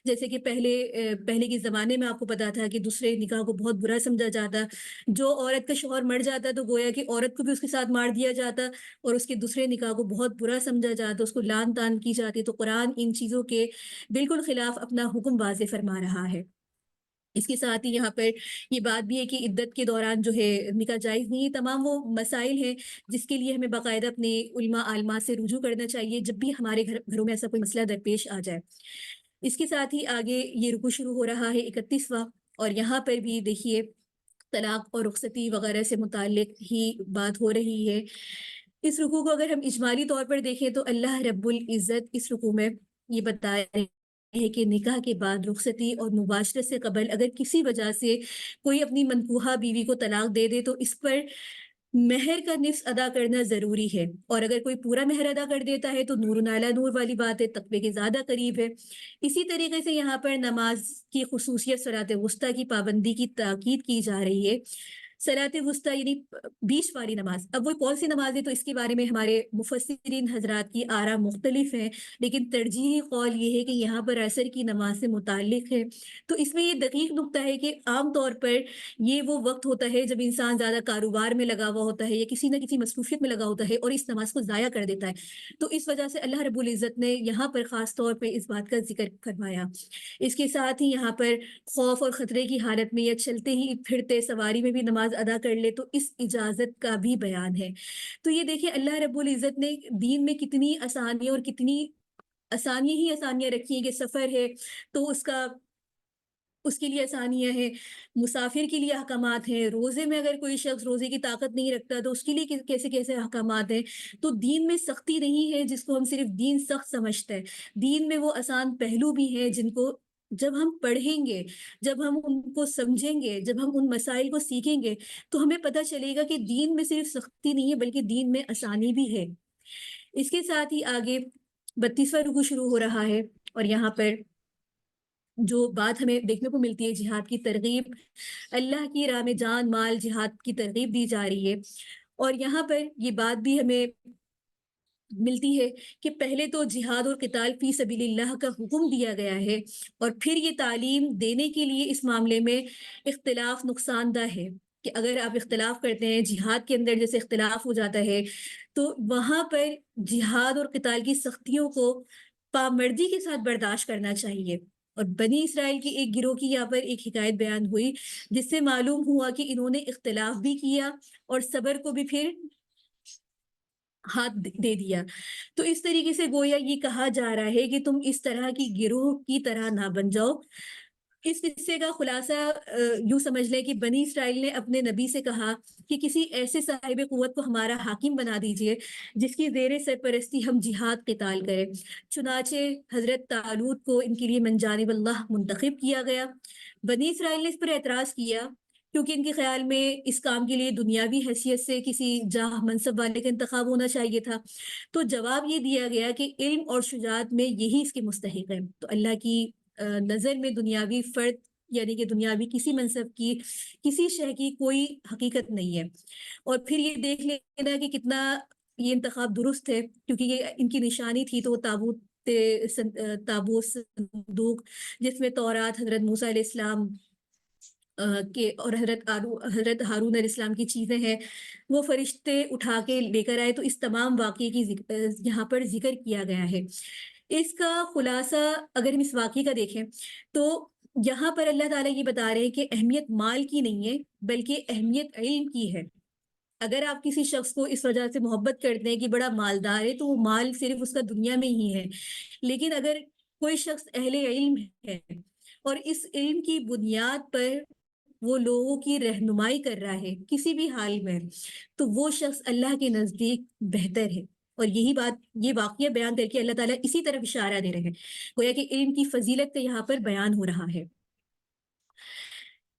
Speaker 1: جیسے کہ پہلے کے زمانے میں آپ کو پتا تھا کہ دوسرے نکاح کو بہت برا سمجھا جاتا، جو عورت کا شوہر مر جاتا تو گویا کہ عورت کو بھی اس کے ساتھ مار دیا جاتا اور اس کے دوسرے نکاح کو بہت برا سمجھا جاتا، اس کو لعن طعن کی جاتی۔ تو قرآن ان چیزوں کے بالکل خلاف اپنا حکم واضح فرما رہا ہے۔ اس کے ساتھ ہی یہاں پر یہ بات بھی ہے کہ عدت کے دوران جو ہے نکاح جائز نہیں ہے۔ تمام وہ مسائل ہیں جس کے لیے ہمیں باقاعدہ اپنے علماء عالمات سے رجوع کرنا چاہیے جب بھی ہمارے گھروں میں ایسا کوئی مسئلہ درپیش آ جائے۔ اس کے ساتھ ہی آگے یہ رکوع شروع ہو رہا ہے 31واں، اور یہاں پر بھی دیکھیے طلاق اور رخصتی وغیرہ سے متعلق ہی بات ہو رہی ہے۔ اس رکوع کو اگر ہم اجمالی طور پر دیکھیں تو اللہ رب العزت اس رکوع میں یہ بتا رہے ہے کہ نکاح کے بعد رخصتی اور مباشرت سے قبل اگر کسی وجہ سے کوئی اپنی منکوحہ بیوی کو طلاق دے دے تو اس پر مہر کا نصف ادا کرنا ضروری ہے، اور اگر کوئی پورا مہر ادا کر دیتا ہے تو نور نالا نور والی بات ہے، تقوی کے زیادہ قریب ہے۔ اسی طریقے سے یہاں پر نماز کی خصوصیت صلاۃ وسطیٰ کی پابندی کی تاکید کی جا رہی ہے۔ صلاۃ وسطیٰ یعنی بیچ والی نماز، اب وہ کون سی نماز ہے تو اس کے بارے میں ہمارے مفسرین حضرات کی آراء مختلف ہیں، لیکن ترجیحی قول یہ ہے کہ یہاں پر عصر کی نماز سے متعلق ہے۔ تو اس میں یہ دقیق نقطہ ہے کہ عام طور پر یہ وہ وقت ہوتا ہے جب انسان زیادہ کاروبار میں لگا ہوا ہوتا ہے یا کسی نہ کسی مصروفیت میں لگا ہوتا ہے اور اس نماز کو ضائع کر دیتا ہے، تو اس وجہ سے اللہ رب العزت نے یہاں پر خاص طور پہ اس بات کا ذکر فرمایا۔ اس کے ساتھ ہی یہاں پر خوف اور خطرے کی حالت میں یا چلتے ہی پھرتے سواری میں بھی نماز ادا کر لے تو اس اجازت کا بھی بیان ہے۔ تو یہ دیکھیں اللہ رب العزت نے دین میں کتنی آسانیاں اور کتنی آسانیاں ہی آسانیاں رکھی ہیں کہ سفر ہے تو اس کے لیے آسانیاں ہیں، مسافر کے لیے احکامات ہیں، روزے میں اگر کوئی شخص روزے کی طاقت نہیں رکھتا تو اس کے لیے کیسے کیسے احکامات ہیں۔ تو دین میں سختی نہیں ہے جس کو ہم صرف دین سخت سمجھتے ہیں، دین میں وہ آسان پہلو بھی ہیں جن کو جب ہم پڑھیں گے، جب ہم ان کو سمجھیں گے، جب ہم ان مسائل کو سیکھیں گے تو ہمیں پتہ چلے گا کہ دین میں صرف سختی نہیں ہے بلکہ دین میں آسانی بھی ہے۔ اس کے ساتھ ہی آگے 32واں رکوع شروع ہو رہا ہے، اور یہاں پر جو بات ہمیں دیکھنے کو ملتی ہے جہاد کی ترغیب، اللہ کی راہ میں جان مال جہاد کی ترغیب دی جا رہی ہے، اور یہاں پر یہ بات بھی ہمیں ملتی ہے کہ پہلے تو جہاد اور قتال فی سبیل اللہ کا حکم دیا گیا ہے، اور پھر یہ تعلیم دینے کے لیے اس معاملے میں اختلاف نقصان دہ ہے کہ اگر آپ اختلاف کرتے ہیں جہاد کے اندر جیسے اختلاف ہو جاتا ہے تو وہاں پر جہاد اور قتال کی سختیوں کو پامردی کے ساتھ برداشت کرنا چاہیے۔ اور بنی اسرائیل کی ایک گروہ کی یہاں پر ایک حکایت بیان ہوئی جس سے معلوم ہوا کہ انہوں نے اختلاف بھی کیا اور صبر کو بھی پھر ہاتھ دے دیا۔ تو اس طریقے سے گویا یہ کہا جا رہا ہے کہ تم اس طرح کی گروہ کی طرح نہ بن جاؤ۔ اس قصے کا خلاصہ یوں سمجھ لیں کہ بنی اسرائیل نے اپنے نبی سے کہا کہ کسی ایسے صاحب قوت کو ہمارا حاکم بنا دیجئے جس کی زیر سرپرستی ہم جہاد قتال کریں۔ چنانچہ حضرت طالوت کو ان کے لیے من جانب اللہ منتخب کیا گیا۔ بنی اسرائیل نے اس پر اعتراض کیا کیونکہ ان کے خیال میں اس کام کے لیے دنیاوی حیثیت سے کسی جاہ منصب والے کا انتخاب ہونا چاہیے تھا۔ تو جواب یہ دیا گیا کہ علم اور شجاعت میں یہی اس کے مستحق ہے۔ تو اللہ کی نظر میں دنیاوی فرد یعنی کہ دنیاوی کسی منصب کی کسی شے کی کوئی حقیقت نہیں ہے۔ اور پھر یہ دیکھ لینا کہ کتنا یہ انتخاب درست ہے، کیونکہ یہ ان کی نشانی تھی تو تابوت صندوق جس میں تورات حضرت موسیٰ علیہ السلام کے اور حضرت ہارون علیہ السلام کی چیزیں ہیں وہ فرشتے اٹھا کے لے کر آئے، تو اس تمام واقعے کی یہاں پر ذکر کیا گیا ہے۔ اس کا خلاصہ اگر ہم اس واقعے کا دیکھیں تو یہاں پر اللہ تعالیٰ یہ بتا رہے ہیں کہ اہمیت مال کی نہیں ہے بلکہ اہمیت علم کی ہے۔ اگر آپ کسی شخص کو اس وجہ سے محبت کرتے ہیں کہ بڑا مالدار ہے تو وہ مال صرف اس کا دنیا میں ہی ہے، لیکن اگر کوئی شخص اہل علم ہے اور اس علم کی بنیاد پر وہ لوگوں کی رہنمائی کر رہا ہے کسی بھی حال میں، تو وہ شخص اللہ کے نزدیک بہتر ہے۔ اور یہی بات یہ واقعہ بیان کر کے اللہ تعالیٰ اسی طرف اشارہ دے رہے ہیں، گویا کہ علم کی فضیلت کا یہاں پر بیان ہو رہا ہے۔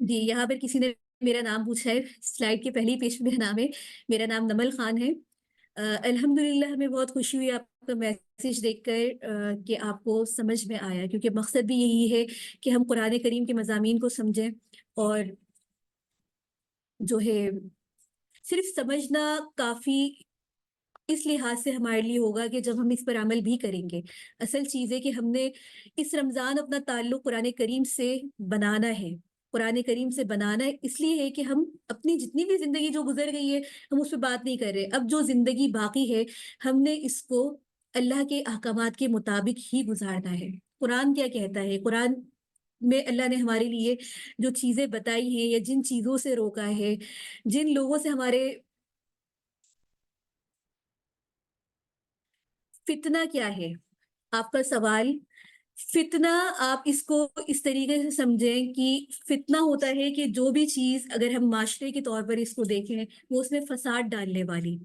Speaker 1: جی یہاں پر کسی نے میرا نام پوچھا ہے، سلائڈ کے پہلی پیج پہ میرا نام ہے، میرا نام نمل خان ہے۔ الحمدللہ ہمیں بہت خوشی ہوئی آپ کا میسیج دیکھ کر کہ آپ کو سمجھ میں آیا، کیونکہ مقصد بھی یہی ہے کہ ہم قرآن کریم کے مضامین کو سمجھیں، اور جو ہے صرف سمجھنا کافی اس لحاظ سے ہمارے لیے ہوگا کہ جب ہم اس پر عمل بھی کریں گے۔ اصل چیز ہے کہ ہم نے اس رمضان اپنا تعلق قرآن کریم سے بنانا ہے، قرآن کریم سے بنانا اس لیے ہے کہ ہم اپنی جتنی بھی زندگی جو گزر گئی ہے ہم اس پہ بات نہیں کر رہے، اب جو زندگی باقی ہے ہم نے اس کو اللہ کے احکامات کے مطابق ہی گزارنا ہے۔ قرآن کیا کہتا ہے؟ قرآن میں اللہ نے ہمارے لیے جو چیزیں بتائی ہیں یا جن چیزوں سے روکا ہے، جن لوگوں سے ہمارے فتنہ کیا ہے؟ آپ کا سوال فتنہ، آپ اس کو اس طریقے سے سمجھیں کہ فتنہ ہوتا ہے کہ جو بھی چیز اگر ہم معاشرے کے طور پر اس کو دیکھیں وہ اس میں فساد ڈالنے والی،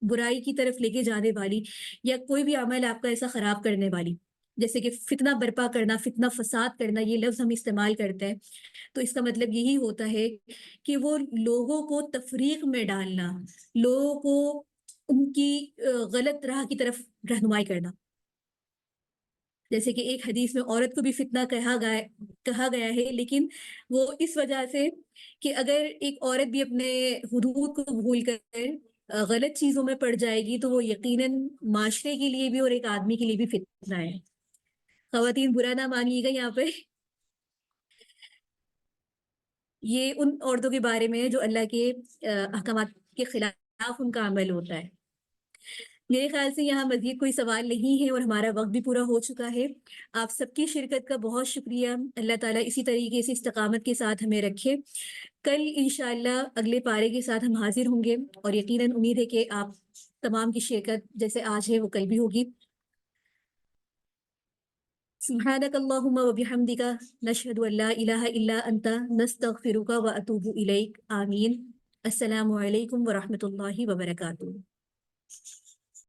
Speaker 1: برائی کی طرف لے کے جانے والی، یا کوئی بھی عمل آپ کا ایسا خراب کرنے والی، جیسے کہ فتنہ برپا کرنا، فتنہ فساد کرنا، یہ لفظ ہم استعمال کرتے ہیں تو اس کا مطلب یہی ہوتا ہے کہ وہ لوگوں کو تفریق میں ڈالنا، لوگوں کو ان کی غلط راہ کی طرف رہنمائی کرنا۔ جیسے کہ ایک حدیث میں عورت کو بھی فتنہ کہا گیا ہے، لیکن وہ اس وجہ سے کہ اگر ایک عورت بھی اپنے حدود کو بھول کر غلط چیزوں میں پڑ جائے گی تو وہ یقیناً معاشرے کے لیے بھی اور ایک آدمی کے لیے بھی فتنہ ہے۔ خواتین برا نہ مانیے گا، یہاں پہ یہ ان عورتوں کے بارے میں جو اللہ کے احکامات کے خلاف ان کا عمل ہوتا ہے۔ میرے خیال سے یہاں مزید کوئی سوال نہیں ہے اور ہمارا وقت بھی پورا ہو چکا ہے۔ آپ سب کی شرکت کا بہت شکریہ۔ اللہ تعالیٰ اسی طریقے سے استقامت کے ساتھ ہمیں رکھے۔ کل انشاءاللہ اگلے پارے کے ساتھ ہم حاضر ہوں گے، اور یقیناً امید ہے کہ آپ تمام کی شرکت جیسے آج ہے وہ کل بھی ہوگی۔ سبحانک اللہم و بحمدک، نشہد ان لا الہ الا انت، نستغفرک و اتوب الیک۔ آمین۔ السلام علیکم ورحمۃ اللہ وبرکاتہ۔